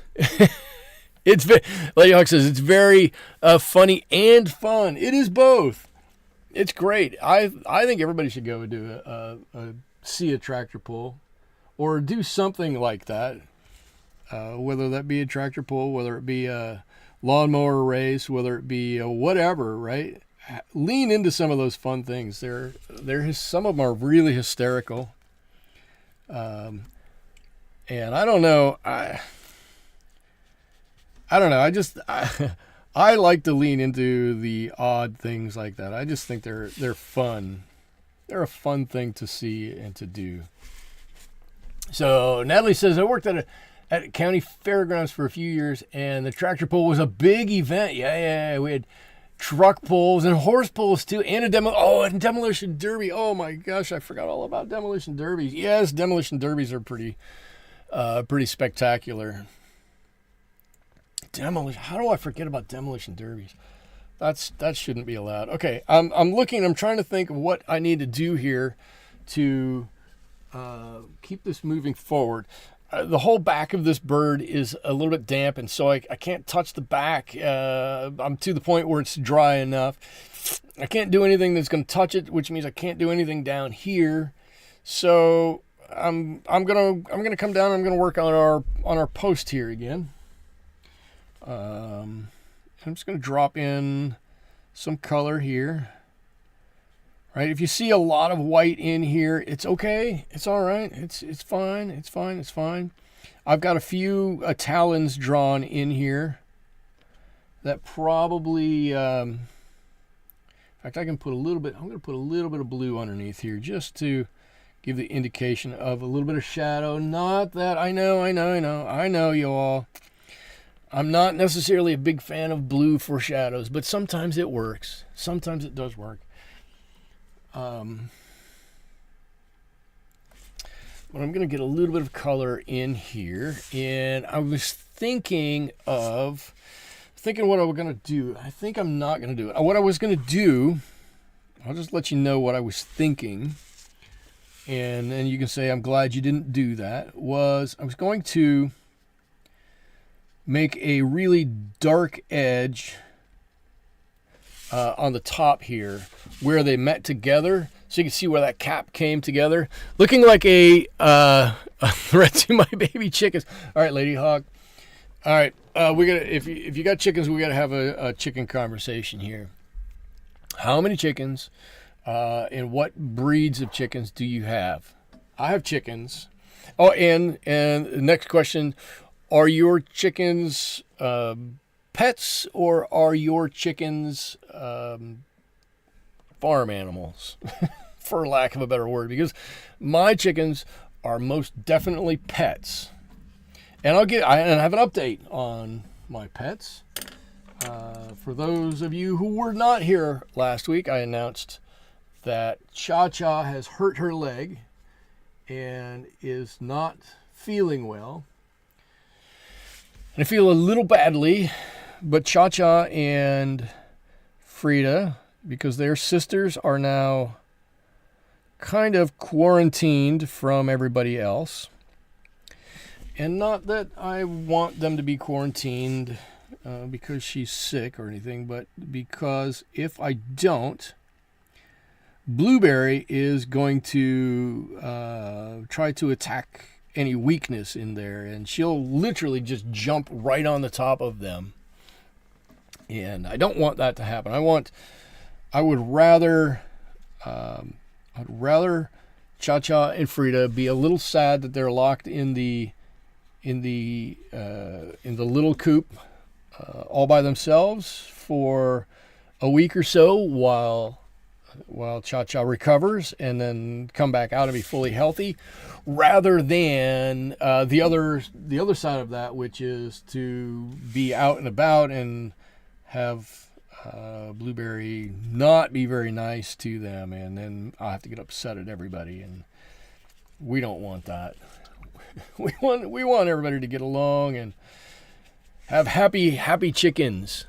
Lady Hawk says it's very funny and fun. It is both. It's great. I think everybody should go and do see a tractor pull, or do something like that. Whether that be a tractor pull, whether it be a lawnmower race, whether it be whatever, right? Lean into some of those fun things. Some of them are really hysterical. And I don't know. I don't know. I like to lean into the odd things like that. I just think they're fun. They're a fun thing to see and to do. So Natalie says, I worked at county fairgrounds for a few years, and the tractor pull was a big event. Yeah. We had truck pulls and horse pulls too, and and demolition derby. Oh my gosh, I forgot all about demolition derbies. Yes, demolition derbies are pretty spectacular. Demolition. How do I forget about demolition derbies? That shouldn't be allowed. Okay, I'm looking. I'm trying to think of what I need to do here to keep this moving forward. The whole back of this bird is a little bit damp, and so I can't touch the back. I'm to the point where it's dry enough. I can't do anything that's going to touch it, which means I can't do anything down here. So I'm gonna come down. I'm gonna work on our post here again. I'm just gonna drop in some color here. Right, if you see a lot of white in here, it's okay. It's all right. It's fine. It's fine. I've got a few talons drawn in here that probably, in fact, I can put a little bit. I'm going to put a little bit of blue underneath here just to give the indication of a little bit of shadow. Not that I know you all. I'm not necessarily a big fan of blue for shadows, but sometimes it works. Sometimes it does work. But I'm going to get a little bit of color in here, and I was thinking what I was going to do. I think I'm not going to do it. What I was going to do, I'll just let you know what I was thinking, and then you can say I'm glad you didn't do that. I was going to make a really dark edge on the top here where they met together, so you can see where that cap came together, looking like a threat to my baby chickens. All right, Lady Hawk. All right, we got if you got chickens, we got to have a chicken conversation here. How many chickens and what breeds of chickens do you have? I have chickens. Oh, and the next question: are your chickens pets, or are your chickens farm animals, for lack of a better word? Because my chickens are most definitely pets, and I have an update on my pets. For those of you who were not here last week, I announced that Cha-Cha has hurt her leg and is not feeling well. And I feel a little badly, but Cha-Cha and Frida, because their sisters are now kind of quarantined from everybody else. And not that I want them to be quarantined because she's sick or anything, but because if I don't, Blueberry is going to try to attack any weakness in there, and she'll literally just jump right on the top of them. And I don't want that to happen. I would rather Cha-Cha and Frida be a little sad that they're locked in the little coop all by themselves for a week or so while Cha-Cha recovers, and then come back out and be fully healthy, rather than the other side of that, which is to be out and about and have Blueberry not be very nice to them, and then I'll have to get upset at everybody, and we don't want that. We want everybody to get along and have happy chickens.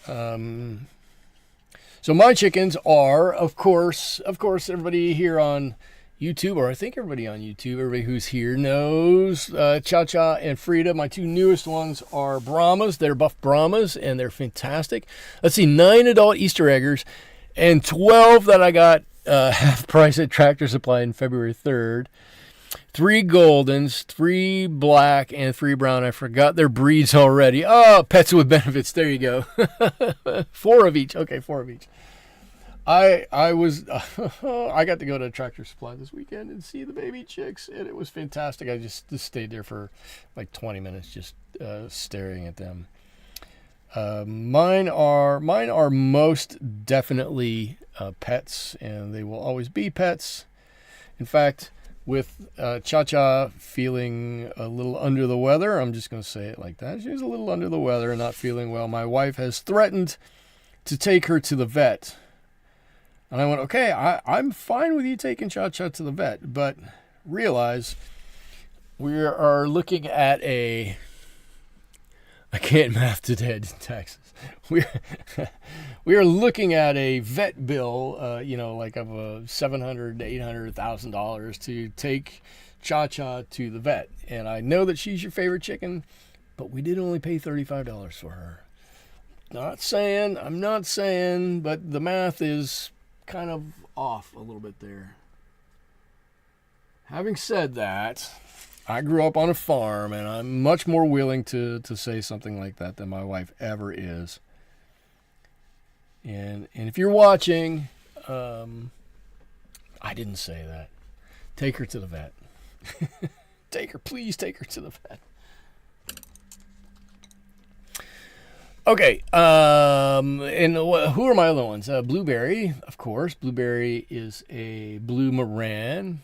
So my chickens are, of course, everybody here on YouTube, or I think everybody on YouTube, everybody who's here knows Cha-Cha and Frida. My two newest ones are Brahmas. They're buff Brahmas, and they're fantastic. Let's see, 9 adult Easter eggers and 12 that I got half price at Tractor Supply on February 3rd. 3 Goldens, 3 black, and 3 brown. I forgot their breeds already. Oh, pets with benefits. There you go. 4 of each. Okay, 4 of each. I got to go to Tractor Supply this weekend and see the baby chicks, and it was fantastic. I just stayed there for like 20 minutes just staring at them. Mine are most definitely pets, and they will always be pets. In fact, with Cha-Cha feeling a little under the weather. I'm just going to say it like that. She's a little under the weather and not feeling well. My wife has threatened to take her to the vet. And I went, okay, I'm fine with you taking Cha-Cha to the vet, but realize we are looking at a... I can't math today, in Texas. We are looking at a vet bill, like of $700,000 to $800,000 to take Cha-Cha to the vet. And I know that she's your favorite chicken, but we did only pay $35 for her. I'm not saying, but the math is kind of off a little bit there. Having said that, I grew up on a farm, and I'm much more willing to say something like that than my wife ever is. And if you're watching, I didn't say that. Take her to the vet. Please take her to the vet. Okay, and who are my other ones? Blueberry, of course. Blueberry is a blue Moran.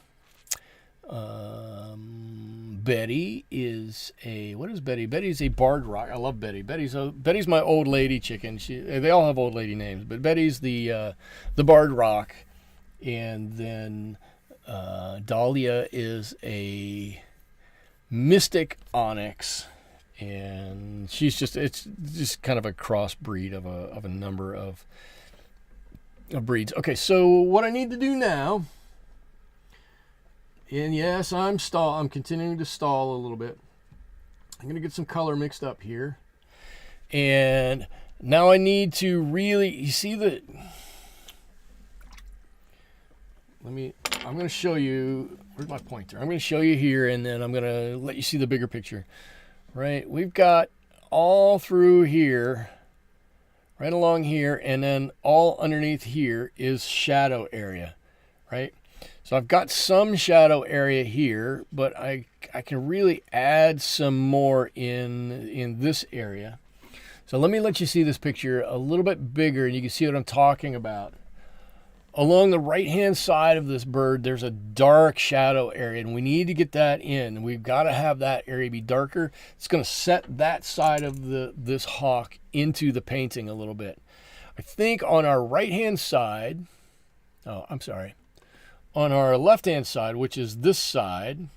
Betty is what is Betty? Betty's a barred rock. I love Betty. Betty's my old lady chicken. They all have old lady names, but Betty's the barred rock, and then Dahlia is a mystic onyx, and it's just kind of a crossbreed of a number of breeds. Okay, so what I need to do now. And yes, I'm continuing to stall a little bit. I'm going to get some color mixed up here. And now I need to really, you see I'm going to show you, where's my pointer? I'm going to show you here, and then I'm going to let you see the bigger picture. Right? We've got all through here, right along here, and then all underneath here is shadow area, right? So I've got some shadow area here, but I can really add some more in this area. So let me let you see this picture a little bit bigger, and you can see what I'm talking about. Along the right-hand side of this bird, there's a dark shadow area, and we need to get that in. We've got to have that area be darker. It's going to set that side of this hawk into the painting a little bit. I think on our right-hand side, on our left-hand side, which is this side,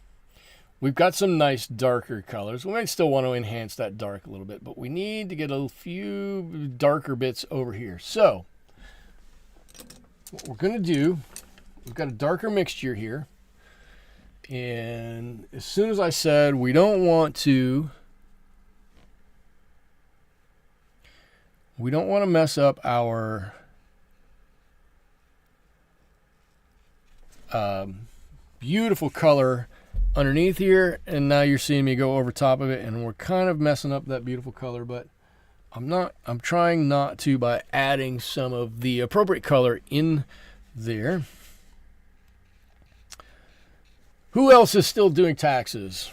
we've got some nice darker colors. We might still want to enhance that dark a little bit, but we need to get a few darker bits over here. So what we're going to do, we've got a darker mixture here. And as soon as I said we don't want to mess up our beautiful color underneath here, and now you're seeing me go over top of it, and we're kind of messing up that beautiful color, but I'm trying not to by adding some of the appropriate color in there. Who else is still doing taxes?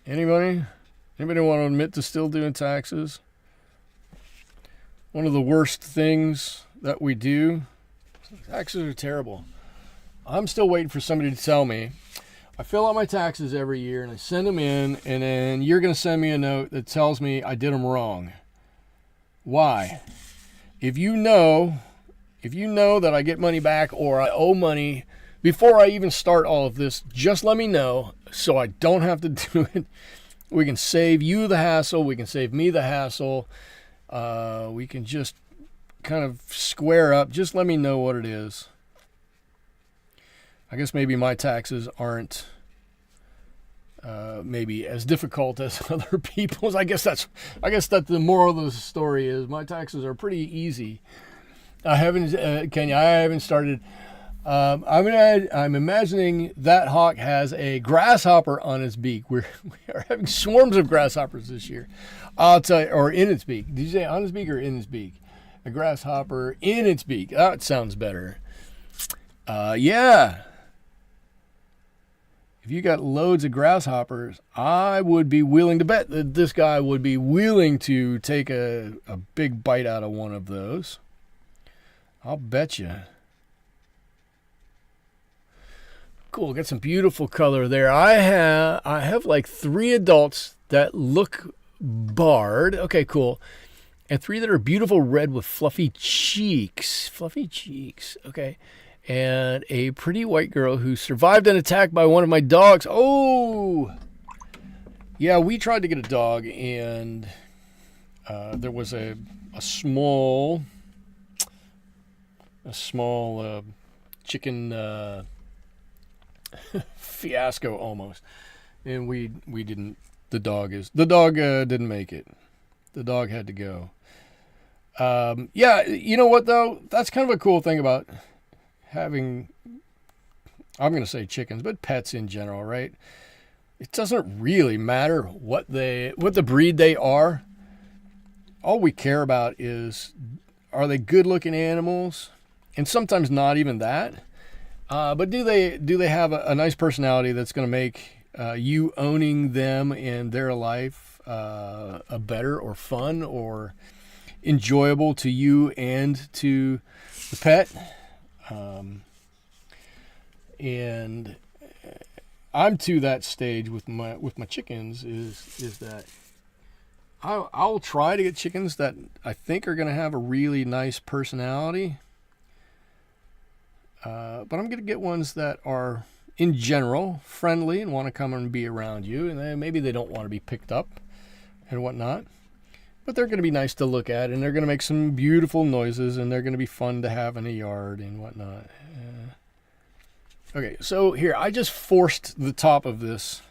Anybody want to admit to still doing taxes? One of the worst things that we do. Taxes are terrible. I'm still waiting for somebody to tell me. I fill out my taxes every year and I send them in, and then you're going to send me a note that tells me I did them wrong. Why? If you know that I get money back or I owe money before I even start all of this, just let me know so I don't have to do it. We can save you the hassle. We can save me the hassle. We can just kind of square up. Just let me know what it is. I guess maybe my taxes aren't maybe as difficult as other people's. I guess that the moral of the story is my taxes are pretty easy. I haven't, Kenya, I haven't started. I'm imagining that hawk has a grasshopper on its beak. We are having swarms of grasshoppers this year. I'll tell you, or in its beak. Did you say on its beak or in its beak? A grasshopper in its beak. That sounds better. Yeah. If you got loads of grasshoppers, I would be willing to bet that this guy would be willing to take a big bite out of one of those. I'll bet you. Cool, got some beautiful color there. I have like 3 adults that look barred. Okay, cool. And 3 that are beautiful red with fluffy cheeks. Fluffy cheeks. Okay. And a pretty white girl who survived an attack by one of my dogs. Oh! Yeah, we tried to get a dog, and there was a small chicken fiasco almost, and we didn't. The dog didn't make it. The dog had to go. Yeah, you know what though? That's kind of a cool thing about having, I'm going to say chickens, but pets in general, right? It doesn't really matter what the breed they are. All we care about is, are they good-looking animals? And sometimes not even that. But do they have a nice personality that's going to make you owning them and their life a better or fun or enjoyable to you and to the pet? And I'm to that stage with my chickens is that I'll try to get chickens that I think are going to have a really nice personality. But I'm going to get ones that are, in general, friendly and want to come and be around you. And maybe they don't want to be picked up and whatnot. But they're going to be nice to look at, and they're going to make some beautiful noises, and they're going to be fun to have in a yard and whatnot. Okay, so here, I just forced the top of this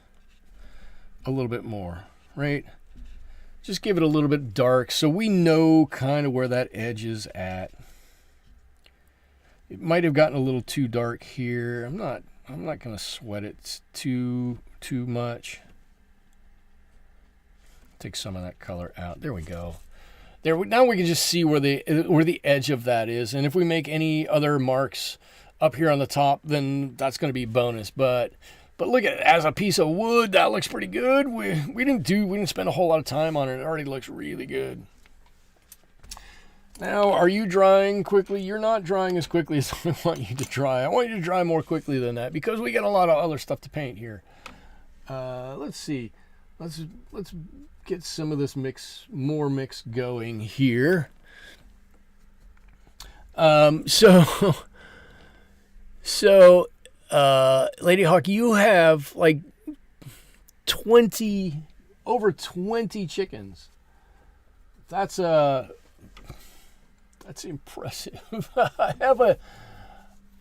a little bit more, right? Just give it a little bit dark so we know kind of where that edge is at. It might have gotten a little too dark here. I'm not going to sweat it too much. Take some of that color out. There we go. Now we can just see where the edge of that is, and if we make any other marks up here on the top, then that's going to be bonus. But look at it as a piece of wood. That looks pretty good. We didn't spend a whole lot of time on it. It already looks really good. Now, are you drying quickly? You're not drying as quickly as I want you to dry. I want you to dry more quickly than that because we got a lot of other stuff to paint here. Let's see. Let's get some of this more mix going here. So, Lady Hawk, you have like over 20 chickens. That's impressive. I have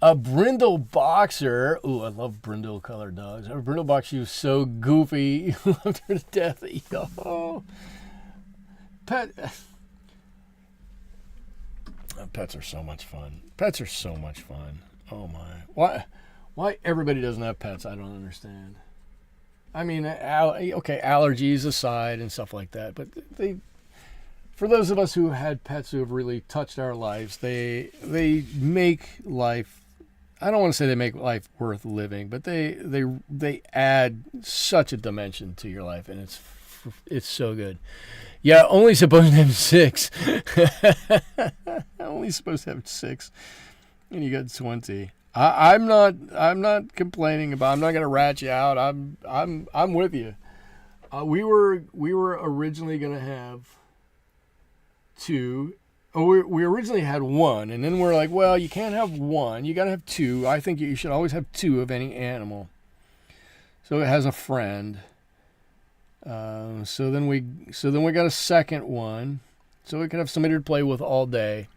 a brindle boxer. Ooh, I love brindle colored dogs. I have a brindle boxer. She was so goofy. You loved her to death. Oh, pets are so much fun. Pets are so much fun. Oh my. Why everybody doesn't have pets, I don't understand. I mean, okay, allergies aside and stuff like that, but for those of us who had pets who have really touched our lives, they make life, I don't want to say they make life worth living, but they add such a dimension to your life, and it's so good. Yeah, only supposed to have 6. Only supposed to have 6, and you got 20. I'm not complaining about. I'm not gonna rat you out. I'm with you. We were originally gonna have 2. Oh, we originally had 1, and then we're like, well, you can't have 1. You gotta have 2. I think you should always have 2 of any animal, so it has a friend. So then we got a second one, so we could have somebody to play with all day.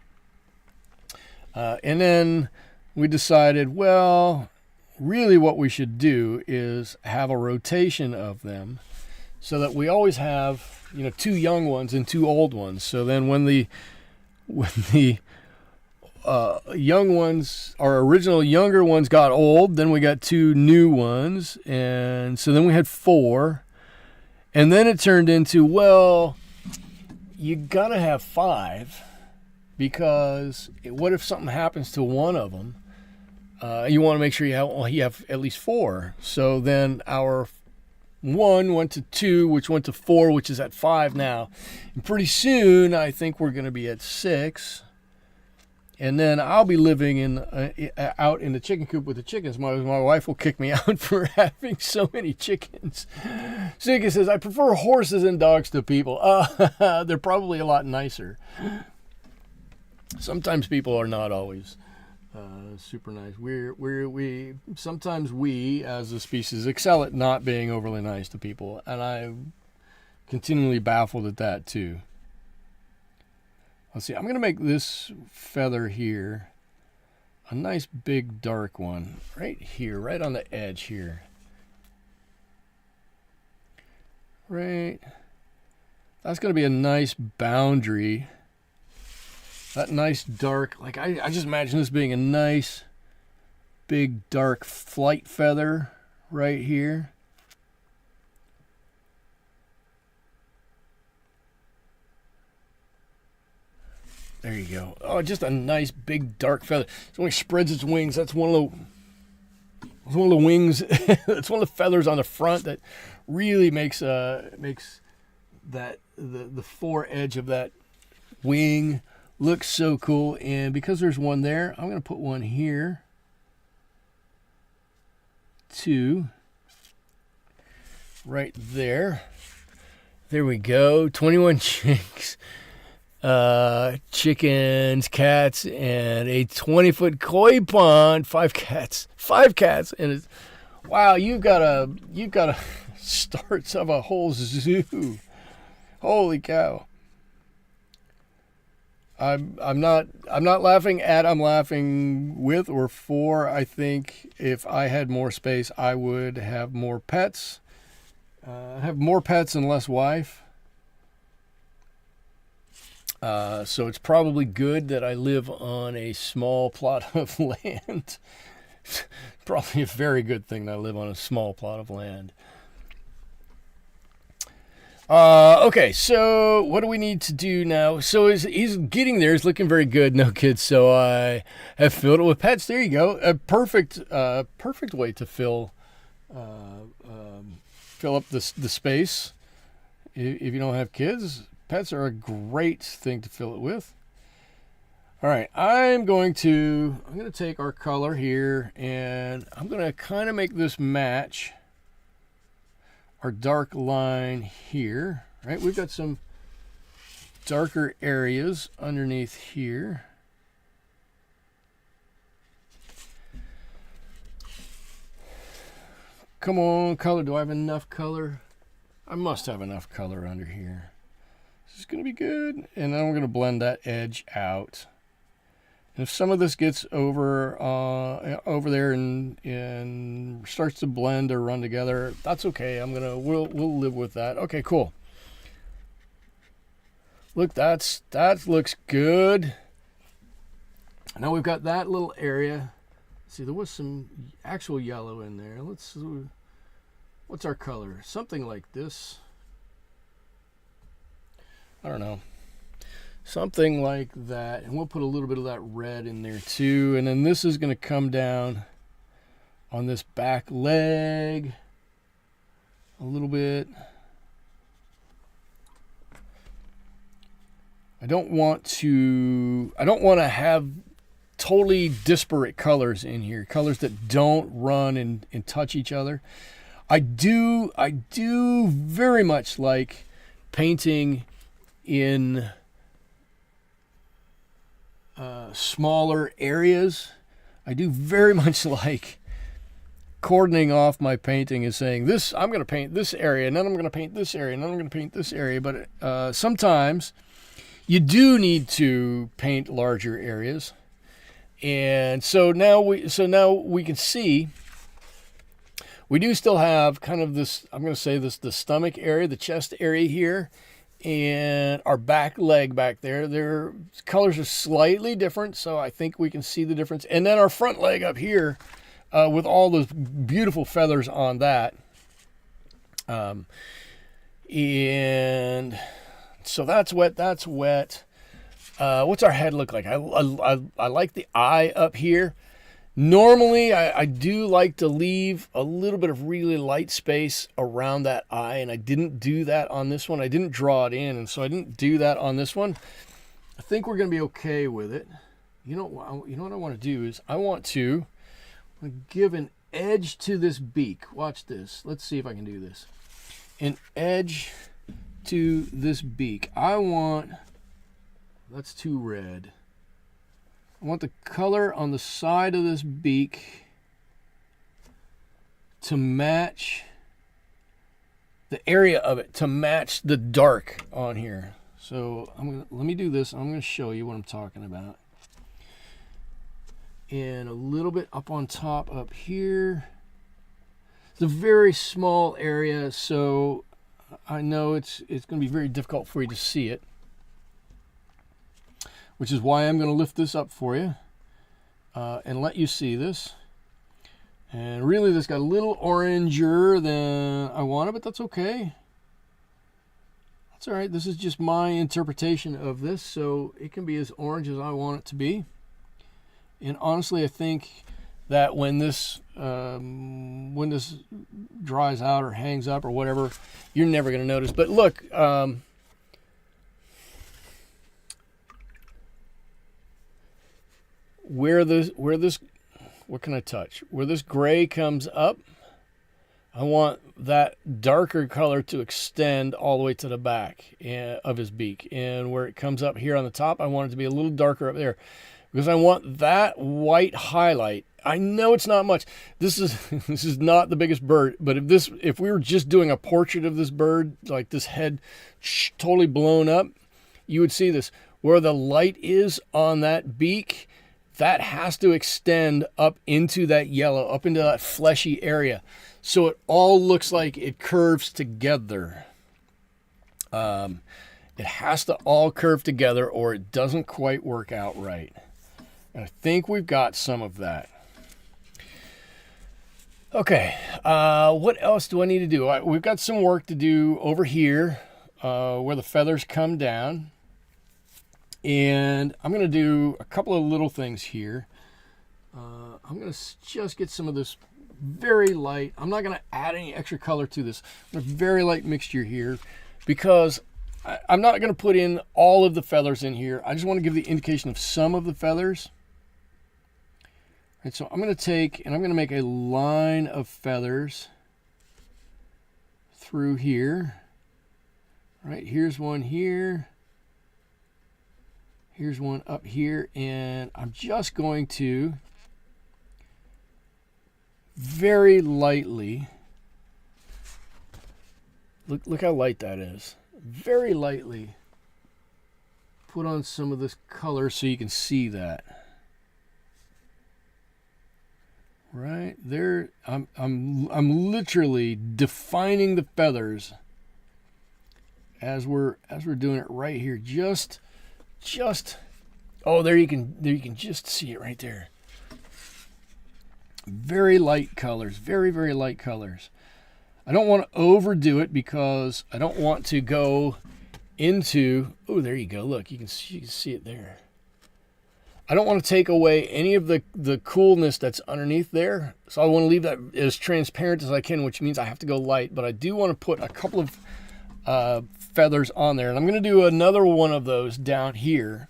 And then we decided, well, really what we should do is have a rotation of them so that we always have, 2 young ones and 2 old ones. So then when the young ones, our original younger ones got old, then we got 2 new ones. And so then we had 4. And then it turned into, well, you got to have 5 because what if something happens to one of them? You want to make sure you have at least 4. So then our 1 went to 2, which went to 4, which is at 5 now. And pretty soon, I think we're going to be at 6. And then I'll be living in out in the chicken coop with the chickens. My wife will kick me out for having so many chickens. Ziggy says, I prefer horses and dogs to people. They're probably a lot nicer. Sometimes people are not always super nice. We sometimes we as a species excel at not being overly nice to people, and I'm continually baffled at that too. Let's see, I'm going to make this feather here a nice big dark one right here, right on the edge here. Right. That's going to be a nice boundary. That nice dark, like I just imagine this being a nice big dark flight feather right here. There you go. Oh, just a nice big dark feather. So when it spreads its wings, that's one of the wings. That's one of the feathers on the front that really makes that the fore edge of that wing look so cool. And because there's one there, I'm gonna put one here. Two. Right there. There we go. 21 chinks. Chickens, cats, and a 20-foot koi pond. 5 cats, and it's, wow, you've got a starts of a whole zoo. Holy cow! I'm not laughing at. I'm laughing with or for. I think if I had more space, I would have more pets. Have more pets and less wife. So it's probably good that I live on a small plot of land. Probably a very good thing that I live on a small plot of land. Okay, so what do we need to do now? So he's getting there. He's looking very good. No kids. So I have filled it with pets. There you go. A perfect way to fill up the space. If you don't have kids, pets are a great thing to fill it with. All right, I'm going to take our color here, and I'm going to kind of make this match our dark line here. Right, we've got some darker areas underneath here. Come on, color. Do I have enough color? I must have enough color under here. This is going to be good. And then we're going to blend that edge out. And if some of this gets over there and starts to blend or run together, that's okay. We'll live with that. Okay, cool. Look, that looks good. Now we've got that little area. See, there was some actual yellow in there. What's our color? Something like this. I don't know. Something like that. And we'll put a little bit of that red in there too. And then this is going to come down on this back leg a little bit. I don't want to have totally disparate colors in here. Colors that don't run and touch each other. I do very much like painting in smaller areas. I do very much like cordoning off my painting and saying, this, I'm going to paint this area, and then I'm going to paint this area, and then I'm going to paint this area. But sometimes you do need to paint larger areas. And so now we can see we do still have kind of this, I'm going to say this, the stomach area, the chest area here, and our back leg back there. Their colors are slightly different, so I think we can see the difference. And then our front leg up here with all those beautiful feathers on that. And so that's wet, that's wet. What's our head look like? I like the eye up here. Normally, I do like to leave a little bit of really light space around that eye, and I didn't do that on this one. I didn't draw it in, and so I didn't do that on this one. I think we're going to be okay with it. you know what I want to do is I want to give an edge to this beak. Watch this. Let's see if I can do this. An edge to this beak. That's too red. I want the color on the side of this beak to match the area of it, to match the dark on here. So let me do this. I'm going to show you what I'm talking about. And a little bit up on top up here. It's a very small area, so I know it's going to be very difficult for you to see it, which is why I'm going to lift this up for you and let you see this. And really, this got a little oranger than I wanted, but that's okay. That's all right. This is just my interpretation of this, so it can be as orange as I want it to be. And honestly, I think that when this dries out or hangs up or whatever, you're never going to notice. But look, what can I touch? Where this gray comes up, I want that darker color to extend all the way to the back of his beak. And where it comes up here on the top, I want it to be a little darker up there, because I want that white highlight. I know it's not much. This is not the biggest bird, but if we were just doing a portrait of this bird, like this head totally blown up, you would see this. Where the light is on that beak, that has to extend up into that yellow, up into that fleshy area, so it all looks like it curves together. It has to all curve together, or it doesn't quite work out right. And I think we've got some of that. Okay, what else do I need to do? We've got some work to do over here where the feathers come down. And I'm going to do a couple of little things here. I'm going to just get some of this very light. I'm not going to add any extra color to this. A very light mixture here, because I'm not going to put in all of the feathers in here. I just want to give the indication of some of the feathers. Right, so I'm going to take and I'm going to make a line of feathers through here. Right, here's one here. Here's one up here, and I'm just going to very lightly, look how light that is, very lightly put on some of this color so you can see that. Right there, I'm literally defining the feathers as we're doing it right here. Just oh, there you can just see it right there. Very light colors, very, very light colors. I don't want to overdo it because I don't want to go into, oh, there you go. Look, you can see it there. I don't want to take away any of the coolness that's underneath there. So I want to leave that as transparent as I can, which means I have to go light, but I do want to put a couple of feathers on there, and I'm going to do another one of those down here.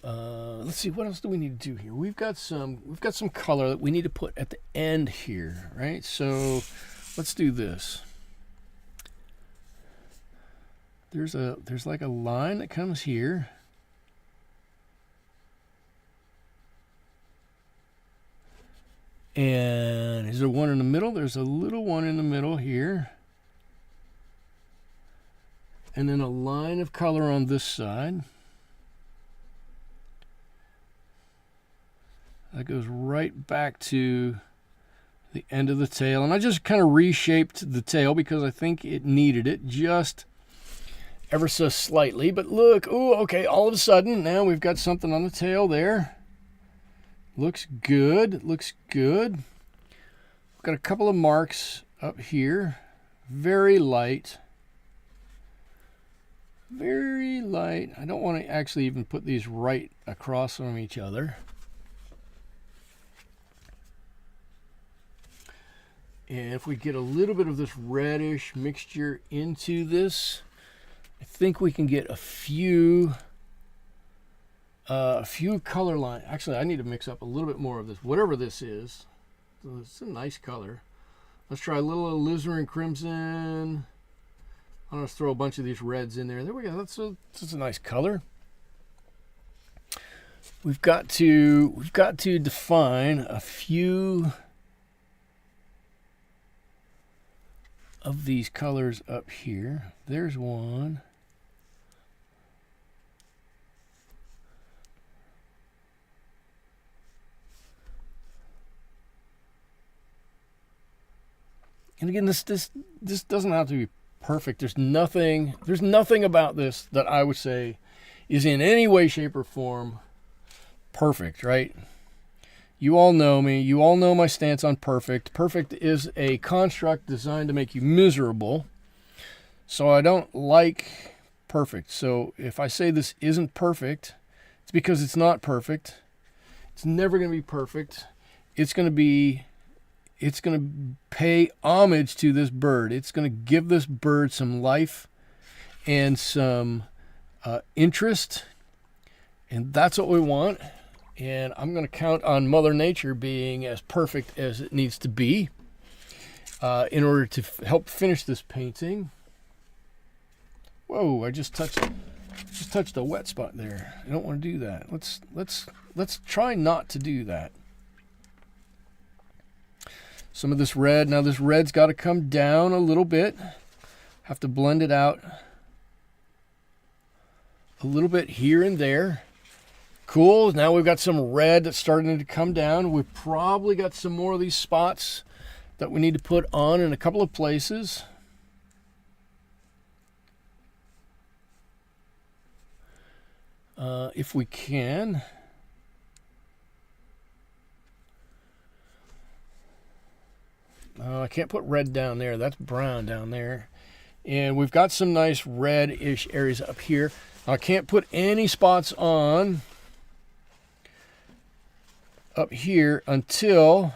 Let's see, what else do we need to do here? We've got some color that we need to put at the end here, right? So let's do this. There's like a line that comes here. And is there one in the middle? There's a little one in the middle here. And then a line of color on this side. That goes right back to the end of the tail. And I just kind of reshaped the tail because I think it needed it just ever so slightly. But look, oh, okay, all of a sudden, now we've got something on the tail there. Looks good, looks good. We've got a couple of marks up here. Very light. Very light. I don't want to actually even put these right across from each other. And if we get a little bit of this reddish mixture into this, I think we can get a few A few color lines. Actually, I need to mix up a little bit more of this, whatever this is. So it's a nice color. Let's try a little alizarin crimson. I'm going to throw a bunch of these reds in there. There we go. That's a nice color. We've got to define a few of these colors up here. There's one. And again, this doesn't have to be perfect. There's nothing about this that I would say is in any way, shape, or form perfect, right? You all know me. You all know my stance on perfect. Perfect is a construct designed to make you miserable. So I don't like perfect. So if I say this isn't perfect, it's because it's not perfect. It's never going to be perfect. It's going to pay homage to this bird. It's going to give this bird some life and some interest. And that's what we want. And I'm going to count on Mother Nature being as perfect as it needs to be in order to help finish this painting. Whoa, I just touched a wet spot there. I don't want to do that. Let's try not to do that. Some of this red. Now this red's got to come down a little bit. Have to blend it out a little bit here and there. Cool. Now we've got some red that's starting to come down. We've probably got some more of these spots that we need to put on in a couple of places. If we can. I can't put red down there. That's brown down there. And we've got some nice red-ish areas up here. I can't put any spots on up here until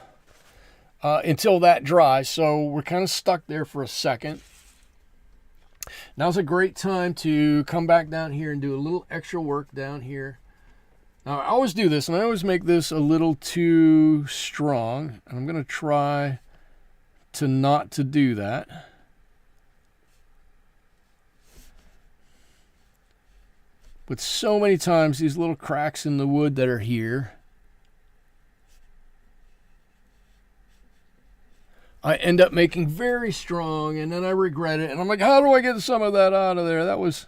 that dries. So we're kind of stuck there for a second. Now's a great time to come back down here and do a little extra work down here. Now I always do this, and I always make this a little too strong. And I'm going to try to not to do that. But so many times these little cracks in the wood that are here, I end up making very strong, and then I regret it. And I'm like, how do I get some of that out of there? That was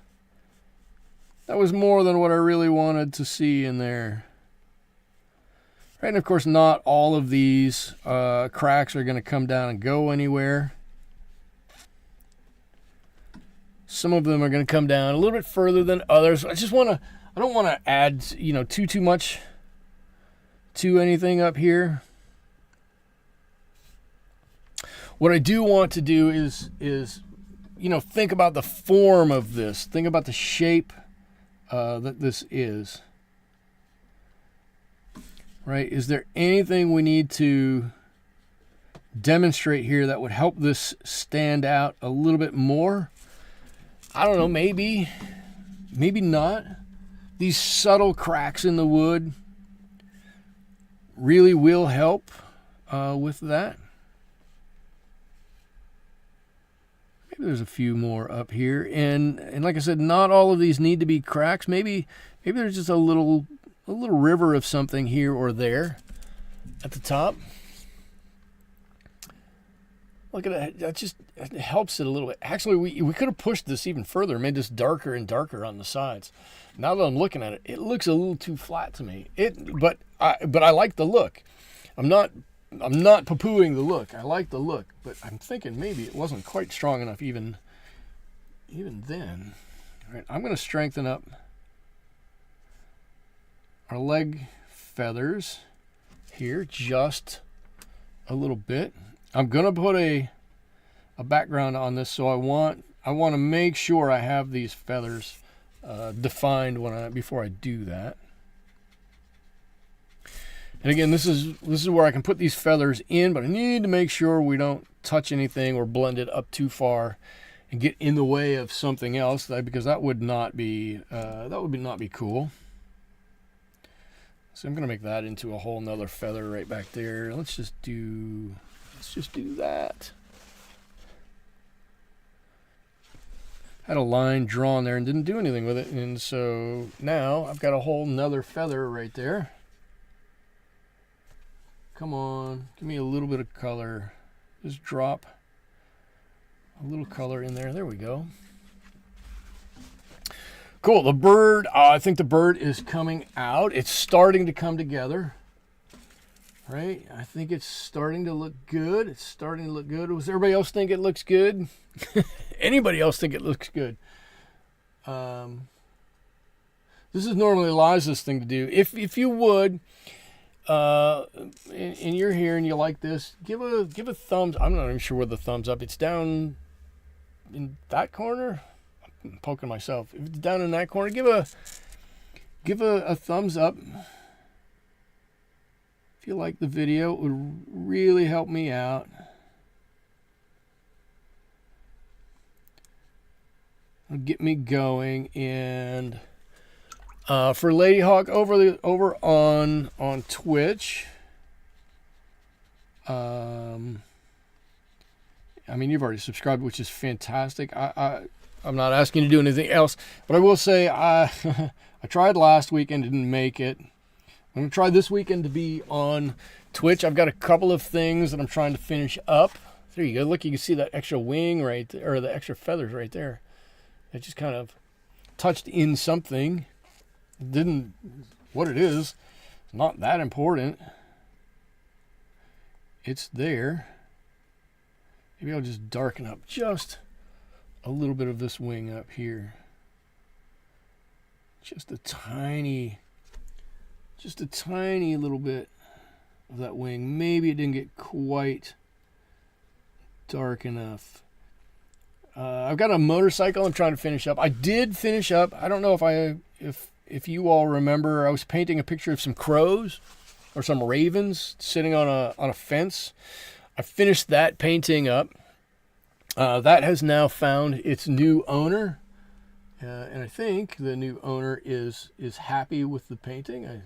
more than what I really wanted to see in there. Right, and of course, not all of these cracks are going to come down and go anywhere. Some of them are going to come down a little bit further than others. I don't want to add, too much to anything up here. What I do want to do is think about the form of this. Think about the shape that this is. Right? Is there anything we need to demonstrate here that would help this stand out a little bit more? I don't know, maybe not. These subtle cracks in the wood really will help with that. Maybe there's a few more up here, and like I said, not all of these need to be cracks. Maybe there's just a little river of something here or there at the top. Look at that. It helps it a little bit. Actually, we could have pushed this even further, made this darker and darker on the sides. Now that I'm looking at it, it looks a little too flat to me. But I like the look. I'm not poo-pooing the look. I like the look, but I'm thinking maybe it wasn't quite strong enough even then. All right, I'm going to strengthen up our leg feathers here just a little bit. I'm going to put a background on this, so I want to make sure I have these feathers defined before I do that. And again, this is where I can put these feathers in, but I need to make sure we don't touch anything or blend it up too far and get in the way of something else, because that would not be cool. So I'm gonna make that into a whole nother feather right back there. Let's just do that. Had a line drawn there and didn't do anything with it, and so now I've got a whole nother feather right there. Come on, give me a little bit of color. Just drop a little color in there. There we go. Cool. The bird, I think the bird is coming out. It's starting to come together. Right? I think it's starting to look good. It's starting to look good. Does everybody else think it looks good? Anybody else think it looks good? This is normally Liza's thing to do. If you would, and you're here and you like this, give a thumbs. I'm not even sure where the thumbs up. It's down in that corner. I'm poking myself. If it's down in that corner, give a thumbs up. If you like the video, it would really help me out. It'll get me going. And for Lady Hawk over on Twitch, I mean, you've already subscribed, which is fantastic. I'm not asking you to do anything else, but I will say I tried last weekend, didn't make it. I'm going to try this weekend to be on Twitch. I've got a couple of things that I'm trying to finish up. There you go. Look, you can see that extra wing right there, or the extra feathers right there. It just kind of touched in something. It didn't, what it is, it's not that important. It's there. Maybe I'll just darken up just a little bit of this wing up here. Just a tiny little bit of that wing. Maybe it didn't get quite dark enough. I've got a motorcycle I'm trying to finish up. I did finish up. I don't know if you all remember, I was painting a picture of some crows or some ravens sitting on a fence. I finished that painting up. That has now found its new owner. And I think the new owner is happy with the painting.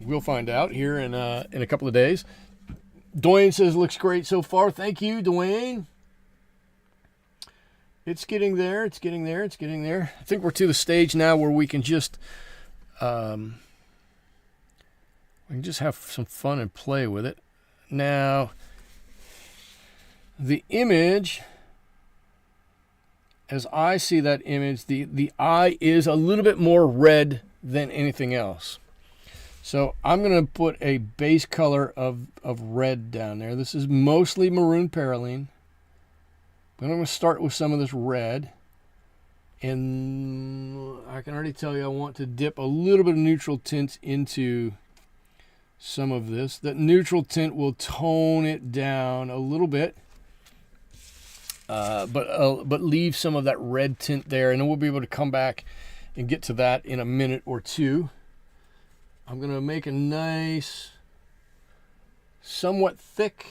We'll find out here in a couple of days. Dwayne says looks great so far. Thank you, Dwayne. It's getting there. It's getting there. It's getting there. I think we're to the stage now where we can just have some fun and play with it. Now, the image, as I see that image, the eye is a little bit more red than anything else. So I'm going to put a base color of red down there. This is mostly maroon perylene. But I'm going to start with some of this red. And I can already tell you I want to dip a little bit of neutral tint into some of this. That neutral tint will tone it down a little bit. But leave some of that red tint there. And then we'll be able to come back and get to that in a minute or two. I'm going to make a nice, somewhat thick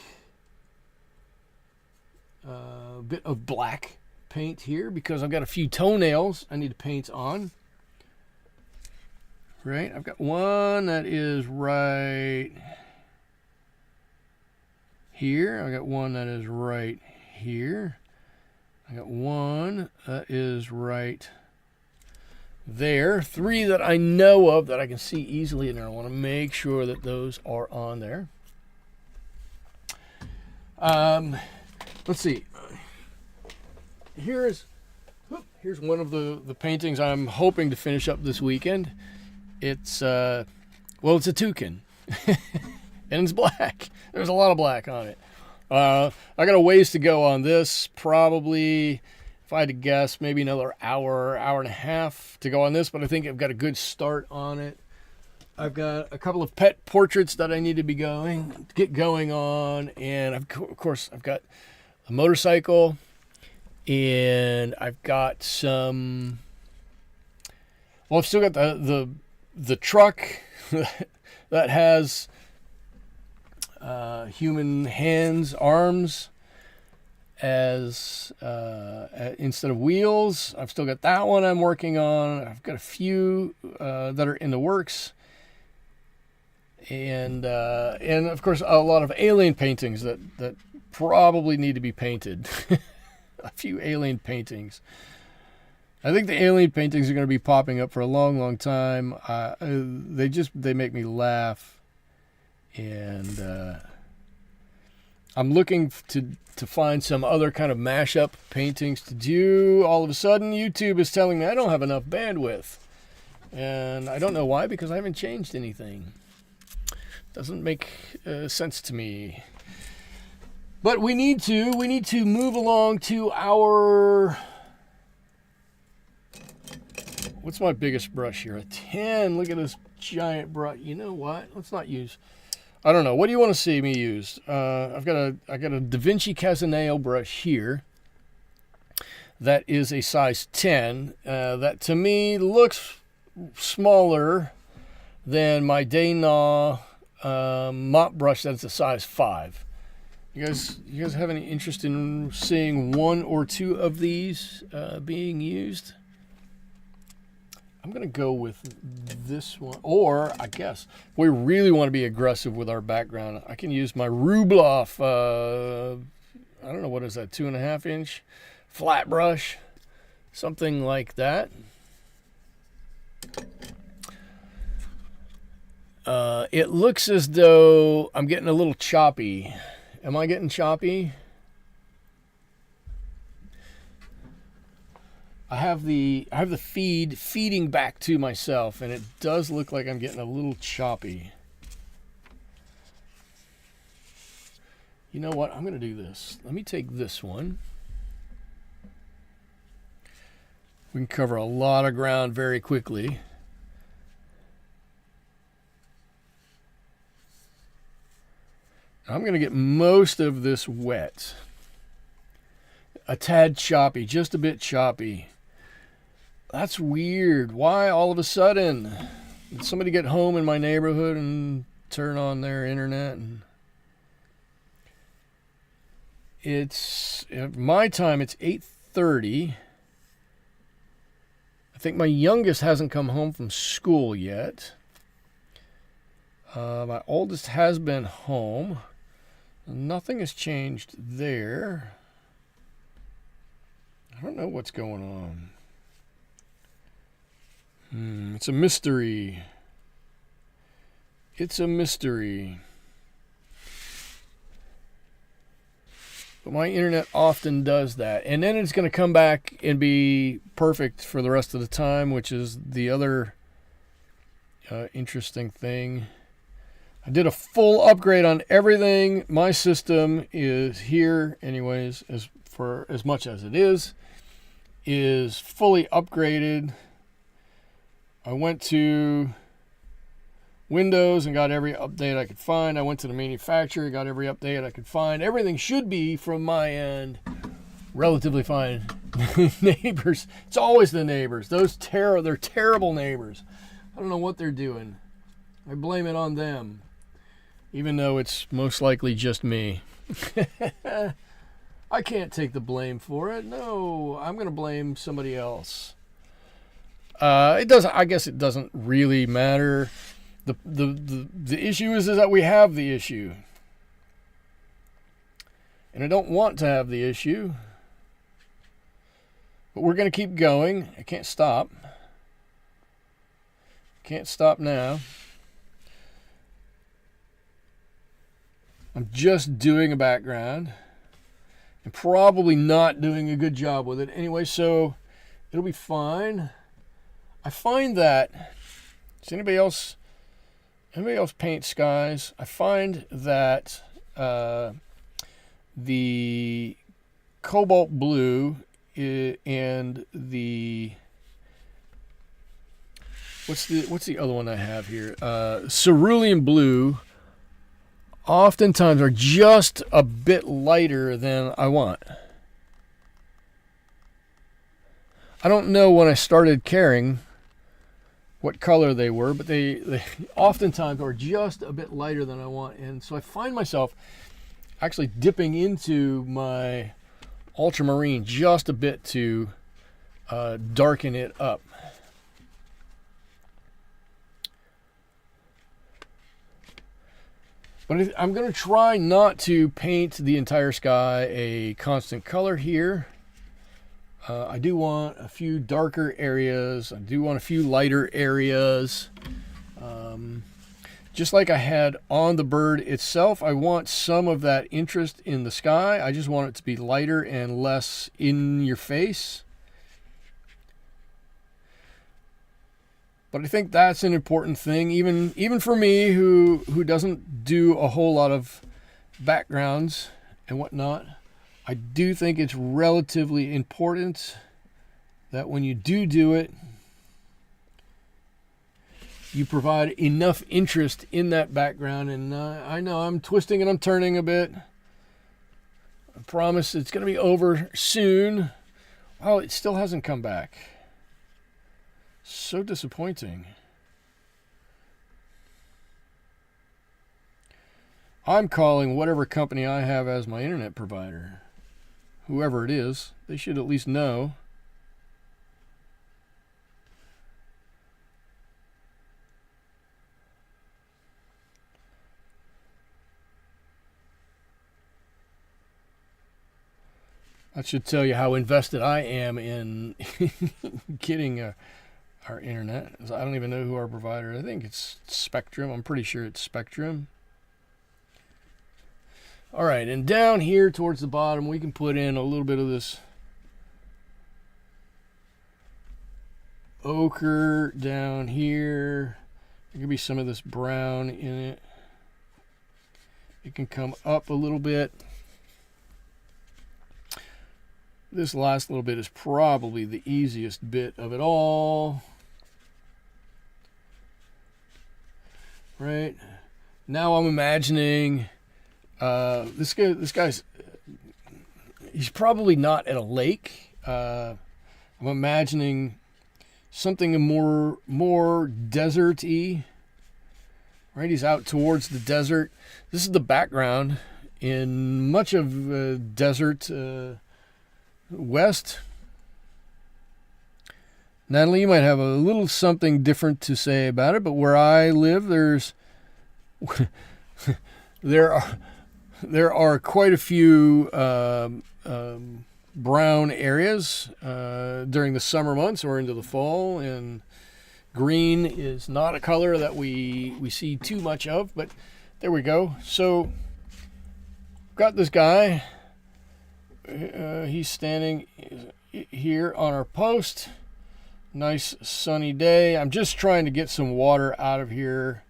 bit of black paint here because I've got a few toenails I need to paint on. Right, I've got one that is right here. I got one that is right here. I got one that is right there. Three that I know of that I can see easily in there. I want to make sure that those are on there. Let's see. Here's one of the paintings I'm hoping to finish up this weekend. It's it's a toucan, and it's black. There's a lot of black on it. I got a ways to go on this. Probably, if I had to guess, maybe another hour and a half to go on this. But I think I've got a good start on it. I've got a couple of pet portraits that I need to get going on, and of course I've got a motorcycle, and I've got some. Well, I've still got the truck that has human hands, arms, as instead of wheels. I've still got that one I'm working on. I've got a few that are in the works. And of course a lot of alien paintings that probably need to be painted. A few alien paintings. I think the alien paintings are going to be popping up for a long, long time. They make me laugh, and I'm looking to find some other kind of mashup paintings to do. All of a sudden, YouTube is telling me I don't have enough bandwidth, and I don't know why, because I haven't changed anything. Doesn't make sense to me. But we need to move along to our... What's my biggest brush here? A 10. Look at this giant brush. You know what? Let's not use... I don't know. What do you want to see me use? I got a Da Vinci Casaneo brush here. That is a size 10. That to me looks smaller than my Dana mop brush. That's a size 5. You guys have any interest in seeing one or two of these being used? I'm going to go with this one. Or, I guess, if we really want to be aggressive with our background, I can use my Rubloff, I don't know, what is that, 2.5 inch flat brush? Something like that. It looks as though I'm getting a little choppy. Am I getting choppy? I have the feed feeding back to myself, and it does look like I'm getting a little choppy. You know what? I'm going to do this. Let me take this one. We can cover a lot of ground very quickly. I'm going to get most of this wet. A tad choppy, just a bit choppy. That's weird. Why all of a sudden? Did somebody get home in my neighborhood and turn on their internet? And it's, at my time, it's 8:30. I think my youngest hasn't come home from school yet. My oldest has been home. Nothing has changed there. I don't know what's going on. It's a mystery. It's a mystery. But my internet often does that. And then it's going to come back and be perfect for the rest of the time, which is the other interesting thing. I did a full upgrade on everything. My system is here, anyways, for as much as it is fully upgraded. I went to Windows and got every update I could find. I went to the manufacturer, got every update I could find. Everything should be, from my end, relatively fine. Neighbors, it's always the neighbors. They're terrible neighbors. I don't know what they're doing. I blame it on them, even though it's most likely just me. I can't take the blame for it. No, I'm going to blame somebody else. It doesn't. I guess it doesn't really matter. The issue is that we have the issue, and I don't want to have the issue. But we're going to keep going. I can't stop. Can't stop now. I'm just doing a background and probably not doing a good job with it anyway, so it'll be fine. I find that, does anybody else paint skies? I find that the cobalt blue and the what's the other one I have here? Cerulean blue oftentimes are just a bit lighter than I want. I don't know when I started caring what color they were, but they oftentimes are just a bit lighter than I want. And so I find myself actually dipping into my ultramarine just a bit to darken it up. But I'm going to try not to paint the entire sky a constant color here. I do want a few darker areas. I do want a few lighter areas. Just like I had on the bird itself, I want some of that interest in the sky. I just want it to be lighter and less in your face. But I think that's an important thing, even for me who doesn't do a whole lot of backgrounds and whatnot. I do think it's relatively important that when you do it, you provide enough interest in that background. And I know I'm twisting and I'm turning a bit. I promise it's going to be over soon. Well, it still hasn't come back. So disappointing. I'm calling whatever company I have as my internet provider. Whoever it is, they should at least know. That should tell you how invested I am in getting our internet. I don't even know who our provider is. I think it's Spectrum. I'm pretty sure it's Spectrum. All right, and down here towards the bottom, we can put in a little bit of this ochre down here. There could be some of this brown in it. It can come up a little bit. This last little bit is probably the easiest bit of it all. Right? Now I'm imagining this guy's he's probably not at a lake. I'm imagining something more desert-y. Right? He's out towards the desert. This is the background in much of desert west. Natalie, you might have a little something different to say about it, but where I live, there are quite a few brown areas during the summer months or into the fall, and green is not a color that we see too much of, but there we go. So got this guy. He's standing here on our post. Nice sunny day. I'm just trying to get some water out of here.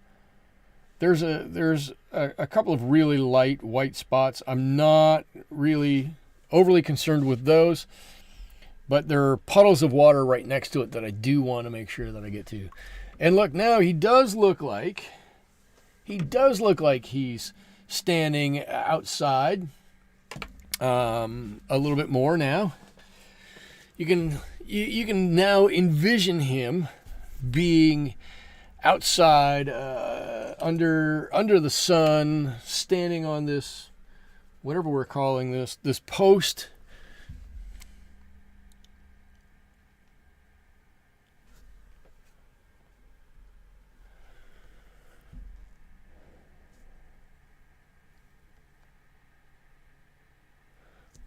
There's a couple of really light white spots. I'm not really overly concerned with those, but there are puddles of water right next to it that I do want to make sure that I get to. And look, now he does look like he's standing outside. A little bit more now. You can now envision him being outside under the sun, standing on this, whatever we're calling this post.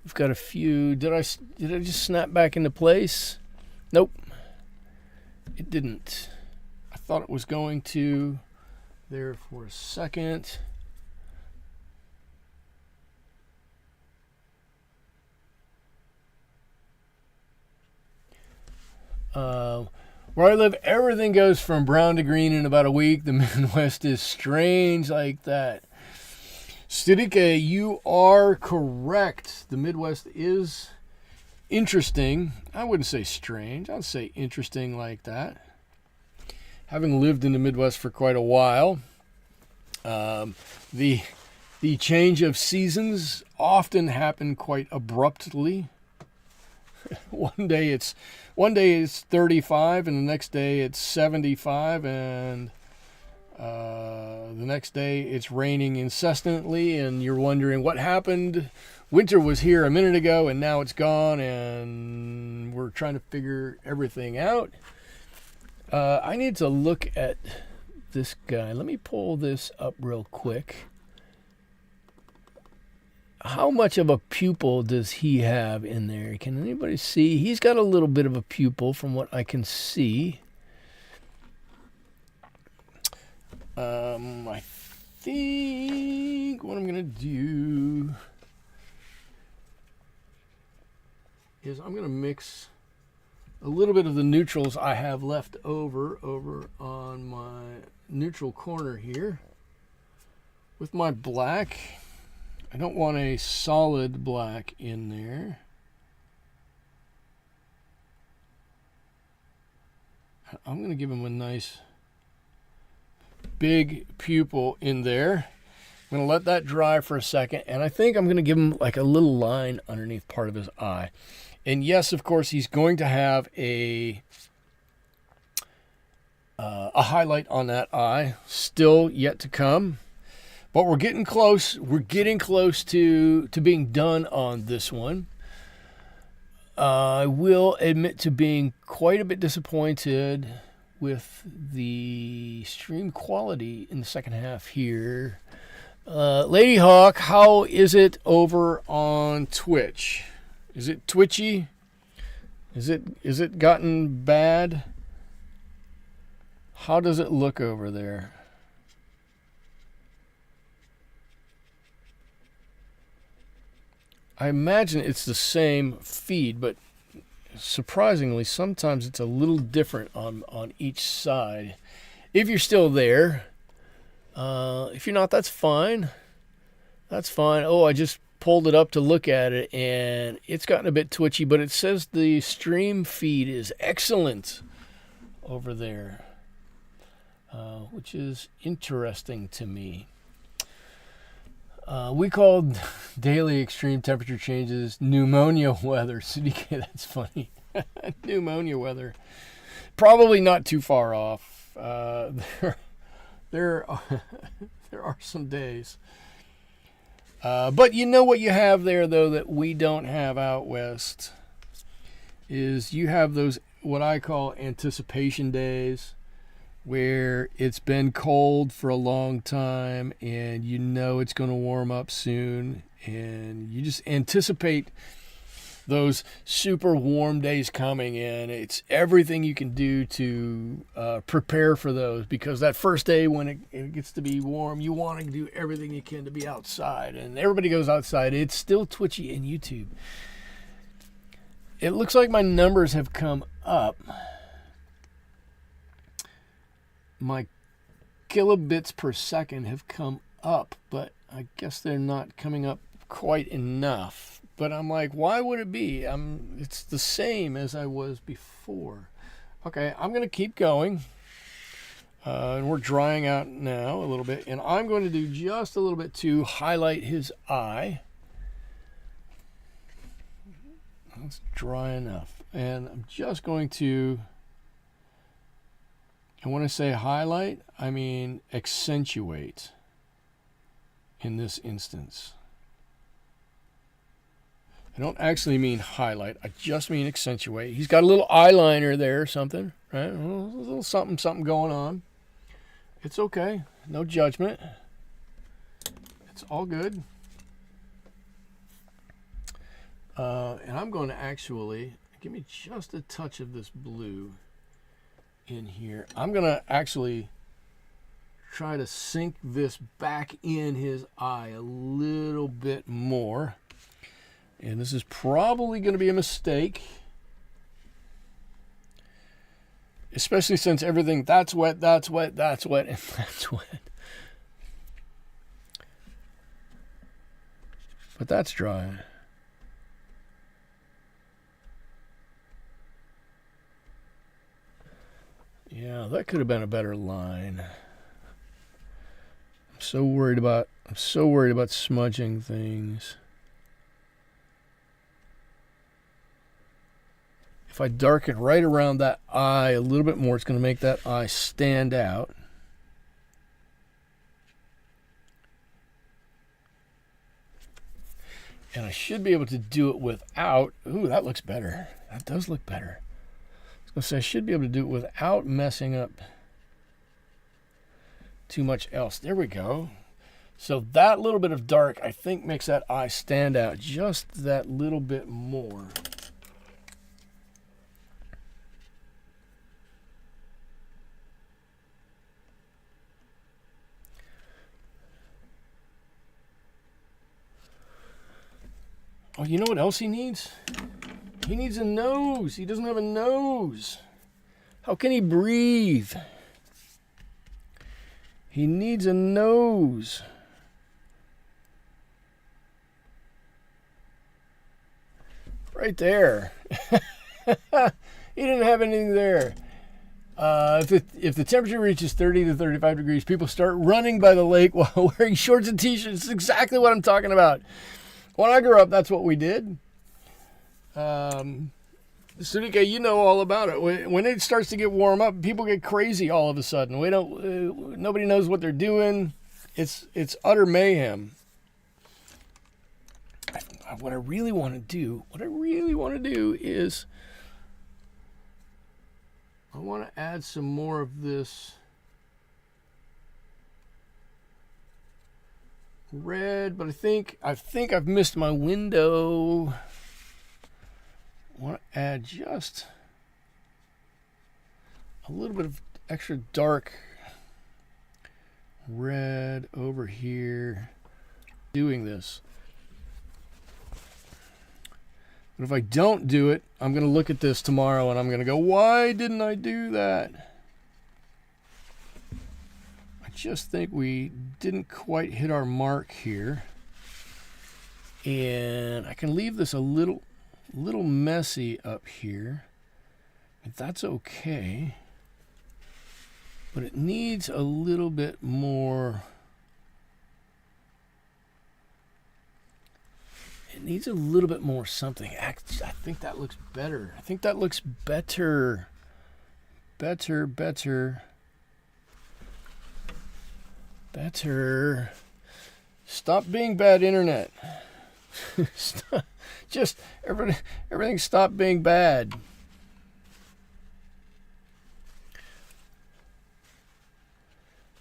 We've got a few. Did I just snap back into place? Nope. It didn't. I thought it was going to there for a second. Where I live, everything goes from brown to green in about a week. The Midwest is strange like that. Studike, you are correct. The Midwest is interesting. I wouldn't say strange. I'd say interesting like that. Having lived in the Midwest for quite a while, the change of seasons often happen quite abruptly. One day it's 35, and the next day it's 75, and The next day it's raining incessantly and you're wondering what happened. Winter was here a minute ago and now it's gone, and we're trying to figure everything out. I need to look at this guy. Let me pull this up real quick. How much of a pupil does he have in there? Can anybody see? He's got a little bit of a pupil from what I can see. I think what I'm going to do is I'm going to mix a little bit of the neutrals I have left over on my neutral corner here with my black. I don't want a solid black in there. I'm going to give him a nice big pupil in there. I'm going to let that dry for a second, and I think I'm going to give him like a little line underneath part of his eye. And yes, of course, he's going to have a highlight on that eye, still yet to come. But we're getting close. We're getting close to being done on this one. I will admit to being quite a bit disappointed with the stream quality in the second half here. Lady Hawk, how is it over on Twitch? Is it twitchy? Is it gotten bad? How does it look over there? I imagine it's the same feed, but surprisingly, sometimes it's a little different on each side. If you're still there, if you're not, that's fine. That's fine. Oh, I just pulled it up to look at it, and it's gotten a bit twitchy, but it says the stream feed is excellent over there, which is interesting to me. We called daily extreme temperature changes pneumonia weather. CDK, that's funny. Pneumonia weather. Probably not too far off. There are some days. But you know what you have there, though, that we don't have out west, is you have those, what I call anticipation days, where it's been cold for a long time and you know it's going to warm up soon, and you just anticipate those super warm days coming in. It's everything you can do to prepare for those, because that first day when it gets to be warm, you want to do everything you can to be outside, and everybody goes outside. It's still twitchy in YouTube. It looks like my numbers have come up. My kilobits per second have come up, but I guess they're not coming up quite enough. But I'm like, why would it be? It's the same as I was before. Okay, I'm going to keep going. And we're drying out now a little bit. And I'm going to do just a little bit to highlight his eye. That's dry enough. And I'm just going to, and when I say highlight, I mean accentuate in this instance. I don't actually mean highlight. I just mean accentuate. He's got a little eyeliner there or something, right? A little something going on. It's okay. No judgment. It's all good. And I'm going to actually, give me just a touch of this blue in here. I'm going to actually try to sink this back in his eye a little bit more. And this is probably going to be a mistake, especially since everything, that's wet, that's wet, that's wet, and that's wet. But that's dry. Yeah, that could have been a better line. I'm so worried about smudging things. If I darken right around that eye a little bit more, it's going to make that eye stand out. And I should be able to do it without, ooh, that looks better. That does look better. I was going to say I should be able to do it without messing up too much else. There we go. So that little bit of dark, I think, makes that eye stand out just that little bit more. Oh, you know what else he needs? He needs a nose. He doesn't have a nose. How can he breathe? He needs a nose. Right there. He didn't have anything there. If the temperature reaches 30 to 35 degrees, people start running by the lake while wearing shorts and t-shirts. It's exactly what I'm talking about. When I grew up, that's what we did. Sunika, you know all about it. When it starts to get warm up, people get crazy all of a sudden. Nobody knows what they're doing. It's utter mayhem. What I really want to do is I want to add some more of this red, but I think I've missed my window. I want to add just a little bit of extra dark red over here doing this. But if I don't do it, I'm going to look at this tomorrow and I'm going to go, why didn't I do that? I just think we didn't quite hit our mark here. And I can leave this a little messy up here. And that's okay. But it needs a little bit more. It needs a little bit more something. I think that looks better. I think that looks better. Better. Stop being bad internet. Just everything stop being bad.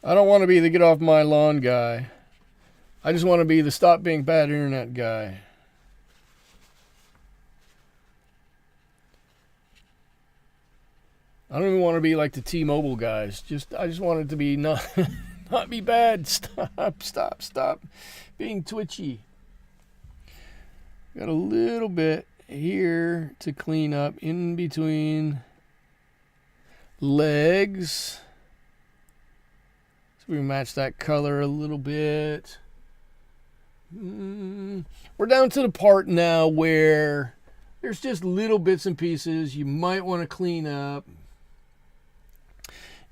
I don't want to be the get off my lawn guy. I just want to be the stop being bad internet guy. I don't even want to be like the T-Mobile guys. I just want it to be not be bad. Stop being twitchy. Got a little bit here to clean up in between legs. So we match that color a little bit. We're down to the part now where there's just little bits and pieces you might want to clean up.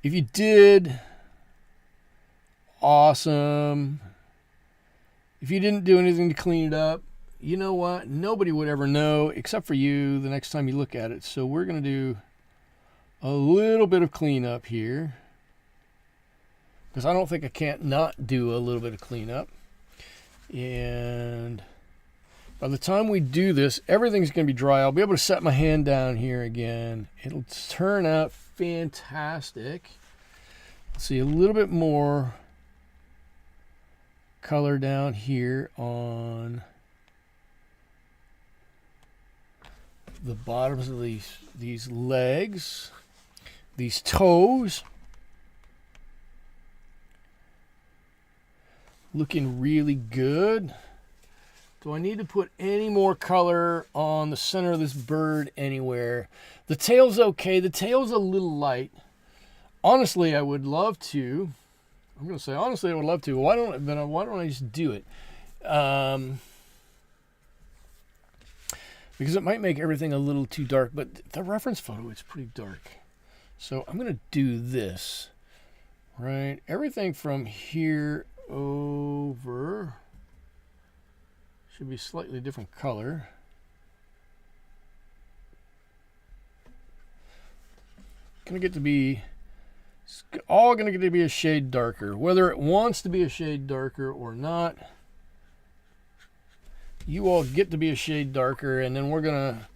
If you did, awesome. If you didn't do anything to clean it up, you know what? Nobody would ever know except for you the next time you look at it. So we're going to do a little bit of cleanup here. Because I don't think I can't not do a little bit of cleanup. And by the time we do this, everything's going to be dry. I'll be able to set my hand down here again. It'll turn out fantastic. See a little bit more color down here on the bottoms of these legs, these toes. Looking really good. Do I need to put any more color on the center of this bird anywhere? The tail's okay. The tail's a little light. Honestly, I would love to. I'm going to say, honestly, I would love to. Why don't I just do it? Because it might make everything a little too dark. But the reference photo, it's pretty dark. So I'm going to do this. Right? Everything from here over should be slightly different color. It's all going to get to be a shade darker. Whether it wants to be a shade darker or not, you all get to be a shade darker, and then we're gonna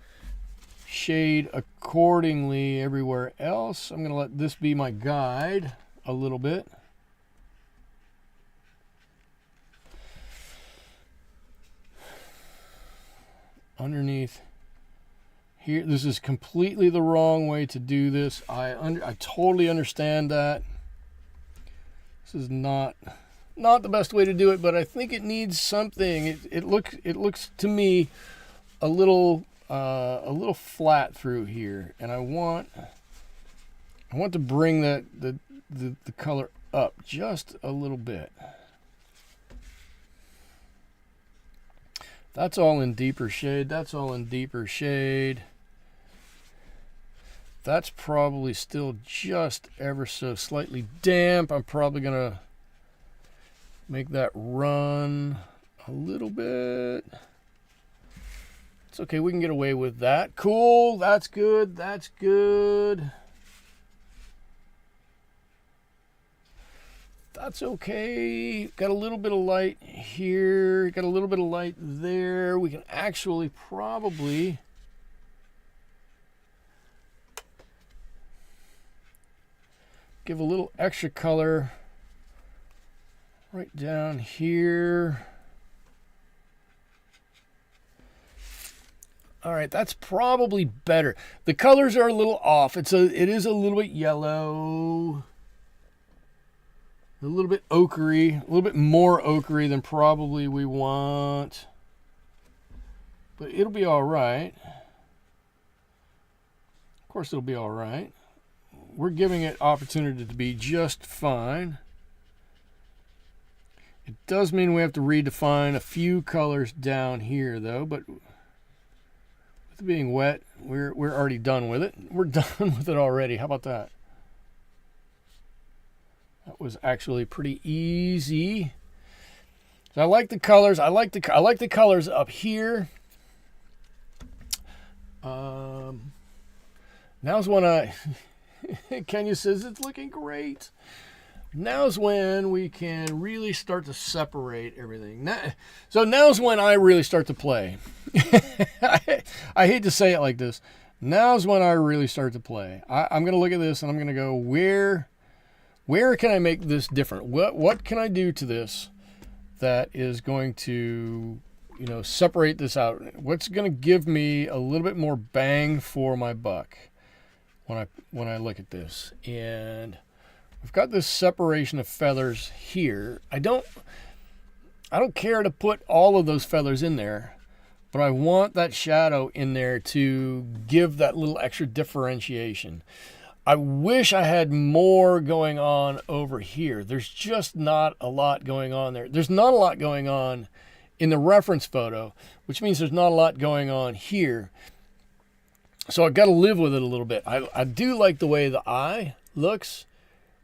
shade accordingly everywhere else. I'm gonna let this be my guide a little bit. Underneath here, this is completely the wrong way to do this. I totally understand that. This is not the best way to do it, but I think it needs something. It looks to me a little flat through here, and I want to bring the color up just a little bit. That's all in deeper shade. That's all in deeper shade. That's probably still just ever so slightly damp. I'm probably gonna make that run a little bit. It's okay, we can get away with that. Cool, that's good, that's good. That's okay. Got a little bit of light here, got a little bit of light there. We can actually probably give a little extra color right down here. All right, that's probably better. The colors are a little off. It is a little bit yellow, a little bit ochre-y, a little bit more ochre than probably we want, but it'll be all right. Of course, it'll be all right. We're giving it opportunity to be just fine. It does mean we have to redefine a few colors down here, though, but with it being wet, we're already done with it. We're done with it already. How about that? That was actually pretty easy. So I like the colors. I like the colors up here. Now's when Kenya says it's looking great. Now's when we can really start to separate everything. So now's when I really start to play. I hate to say it like this. Now's when I really start to play. I'm going to look at this and I'm going to go, where can I make this different? What can I do to this that is going to, separate this out? What's going to give me a little bit more bang for my buck when I look at this? And we've got this separation of feathers here. I don't care to put all of those feathers in there, but I want that shadow in there to give that little extra differentiation. I wish I had more going on over here. There's just not a lot going on there. There's not a lot going on in the reference photo, which means there's not a lot going on here. So I've got to live with it a little bit. I do like the way the eye looks,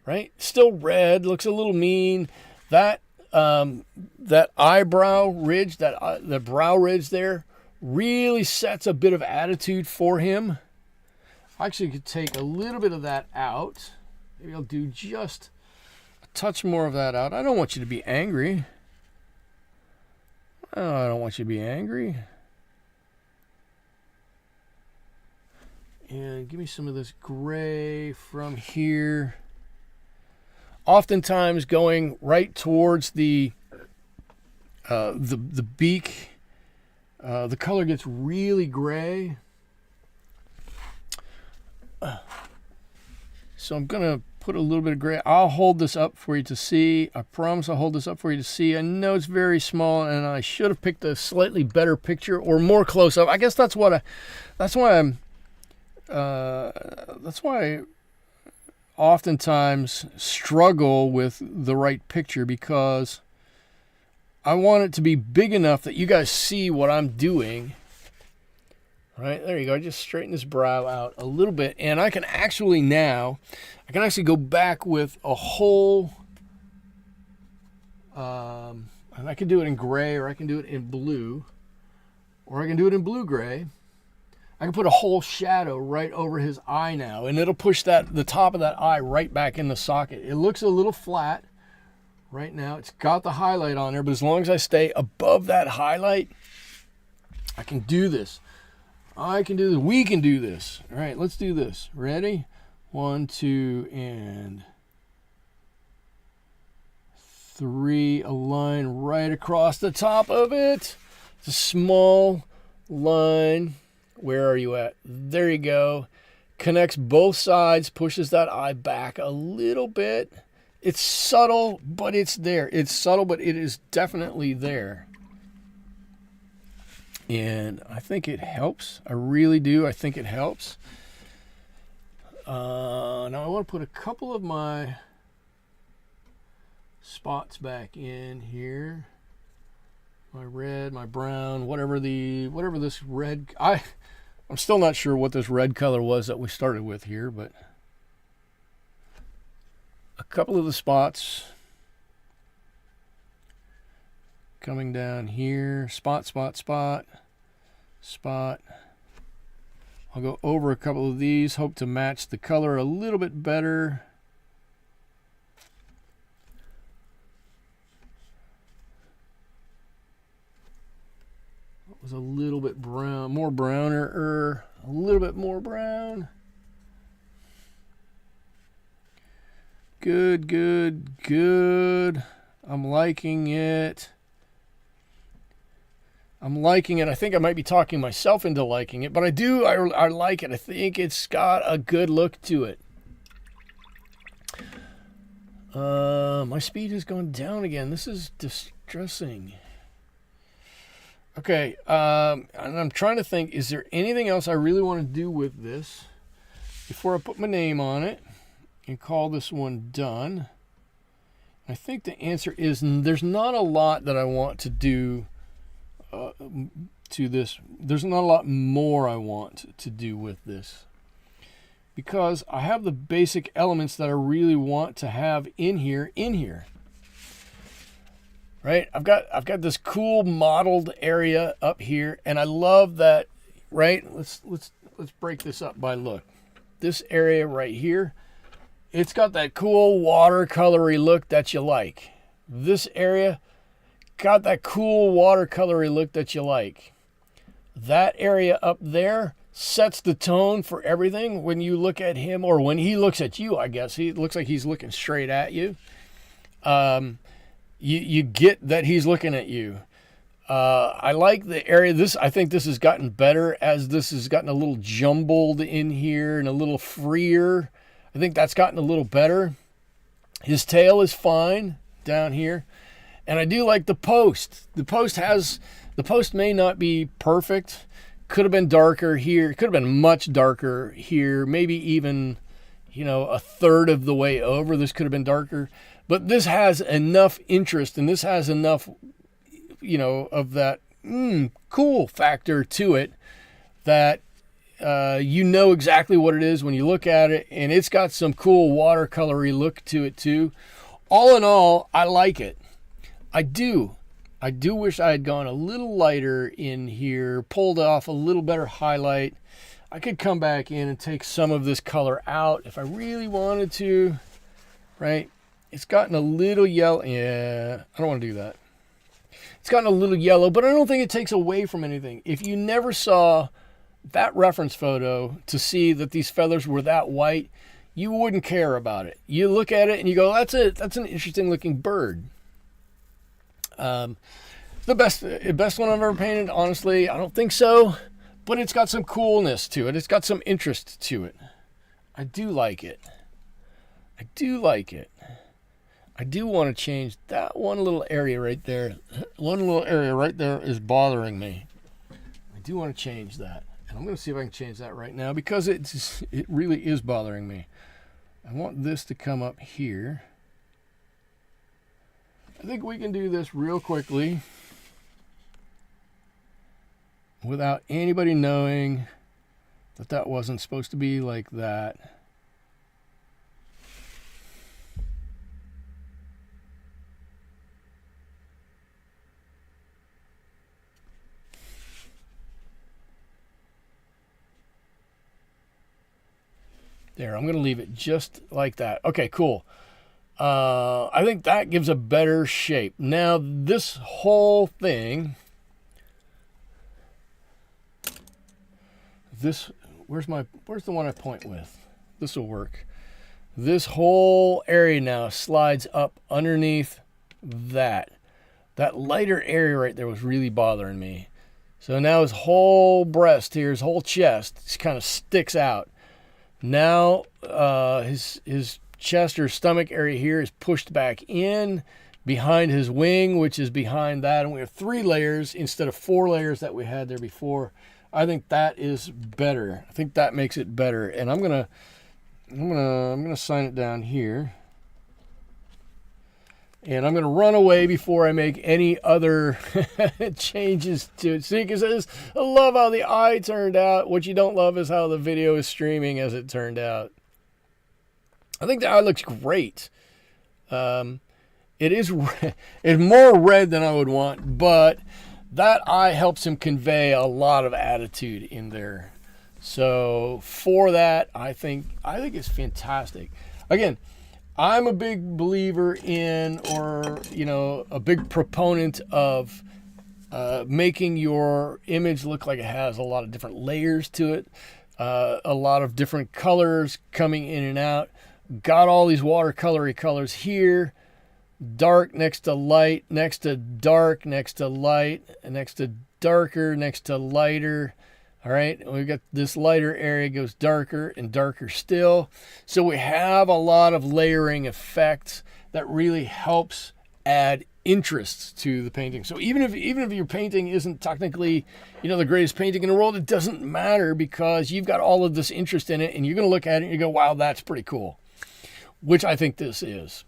right? Still red, looks a little mean. That eyebrow ridge, the brow ridge there, really sets a bit of attitude for him. I actually could take a little bit of that out. Maybe I'll do just a touch more of that out. I don't want you to be angry. Oh, I don't want you to be angry. And give me some of this gray from here. Oftentimes going right towards the beak, the color gets really gray. So I'm gonna put a little bit of gray. I'll hold this up for you to see. I promise I'll hold this up for you to see. I know it's very small, and I should have picked a slightly better picture or more close up. I guess that's why I oftentimes struggle with the right picture, because I want it to be big enough that you guys see what I'm doing. Right, there you go. I just straighten this brow out a little bit, and I can actually go back with a whole, and I can do it in gray, or I can do it in blue, or I can do it in blue-gray. I can put a whole shadow right over his eye now, and it'll push the top of that eye right back in the socket. It looks a little flat right now. It's got the highlight on there, but as long as I stay above that highlight, I can do this. I can do this. We can do this. All right, let's do this. Ready? 1, 2, and 3. A line right across the top of it. It's a small line. Where are you at? There you go. Connects both sides, pushes that eye back a little bit. It's subtle, but it's there. It's subtle, but it is definitely there. And I think it helps. I really do. I think it helps. Now I want to put a couple of my spots back in here. My red, my brown, whatever this red. I'm still not sure what this red color was that we started with here, but a couple of the spots coming down here. Spot, spot, spot, spot. I'll go over a couple of these, hope to match the color a little bit better. It was a little bit brown, more browner, a little bit more brown. Good, good, good. I'm liking it. I'm liking it. I think I might be talking myself into liking it, but I do. I like it. I think it's got a good look to it. My speed has gone down again. This is distressing. Okay, and I'm trying to think, is there anything else I really want to do with this before I put my name on it and call this one done? I think the answer is there's not a lot that I want to do to this. There's not a lot more I want to do with this, because I have the basic elements that I really want to have in here. Right? I've got this cool modeled area up here, and I love that. Right? Let's break this up by look. This area right here, it's got that cool watercolory look that you like. This area got that cool watercolory look that you like. That area up there sets the tone for everything. When you look at him, or when he looks at you, I guess he looks like he's looking straight at you. You get that he's looking at you. I like the area. I think this has gotten better as this has gotten a little jumbled in here and a little freer. I think that's gotten a little better. His tail is fine down here. And I do like the post. The post may not be perfect. Could have been darker here. Could have been much darker here. Maybe even, a third of the way over. This could have been darker. But this has enough interest, and this has enough, of that cool factor to it that you know exactly what it is when you look at it, and it's got some cool watercolory look to it too. All in all, I like it. I do wish I had gone a little lighter in here, pulled off a little better highlight. I could come back in and take some of this color out if I really wanted to, right? It's gotten a little yellow. Yeah, I don't want to do that. It's gotten a little yellow, but I don't think it takes away from anything. If you never saw that reference photo to see that these feathers were that white, you wouldn't care about it. You look at it and you go, that's an interesting looking bird. The best one I've ever painted, honestly, I don't think so, but it's got some coolness to it. It's got some interest to it. I do like it. I do want to change that one little area right there. One little area right there is bothering me. I do want to change that. And I'm going to see if I can change that right now, because it really is bothering me. I want this to come up here. I think we can do this real quickly without anybody knowing that wasn't supposed to be like that. There, I'm going to leave it just like that. Okay, cool. I think that gives a better shape. Now, this whole thing, this, where's the one I point with? This will work. This whole area now slides up underneath that. That lighter area right there was really bothering me. So now his whole breast here, his whole chest, just kind of sticks out. Now his chest or stomach area here is pushed back in behind his wing, which is behind that. And we have 3 layers instead of 4 layers that we had there before. I think that is better. I think that makes it better. And I'm gonna sign it down here. And I'm going to run away before I make any other changes to it. See, because I love how the eye turned out. What you don't love is how the video is streaming as it turned out. I think the eye looks great. It is it's more red than I would want, but that eye helps him convey a lot of attitude in there. So for that, I think it's fantastic. Again, I'm a big believer in, or, a big proponent of making your image look like it has a lot of different layers to it, a lot of different colors coming in and out. Got all these watercolory colors here, dark next to light, next to dark, next to light, next to darker, next to lighter. All right, we've got this lighter area goes darker and darker still. So we have a lot of layering effects that really helps add interest to the painting. So even if your painting isn't technically, the greatest painting in the world, it doesn't matter, because you've got all of this interest in it, and you're going to look at it and you go, wow, that's pretty cool, which I think this is.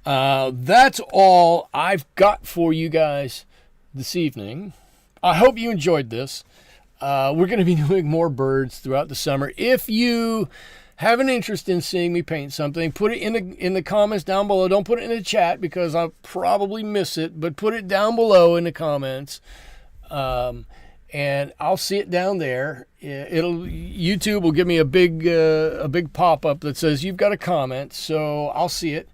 That's all I've got for you guys this evening. I hope you enjoyed this. We're going to be doing more birds throughout the summer. If you have an interest in seeing me paint something, put it in the comments down below. Don't put it in the chat, because I'll probably miss it, but put it down below in the comments. And I'll see it down there. YouTube will give me a big pop-up that says you've got a comment, so I'll see it.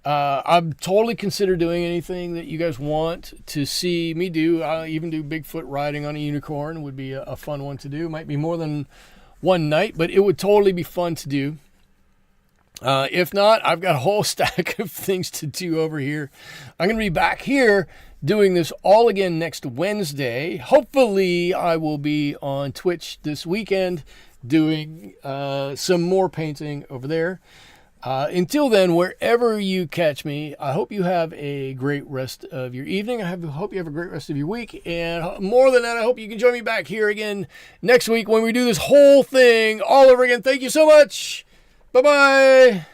I'm totally consider doing anything that you guys want to see me do. I'll even do Bigfoot riding on a unicorn. Would be a fun one to do. Might be more than one night, but it would totally be fun to do. If not, I've got a whole stack of things to do over here. I'm going to be back here doing this all again next Wednesday. Hopefully I will be on Twitch this weekend doing some more painting over there. Until then, wherever you catch me, I hope you have a great rest of your evening. I hope you have a great rest of your week. And more than that, I hope you can join me back here again next week when we do this whole thing all over again. Thank you so much. Bye-bye.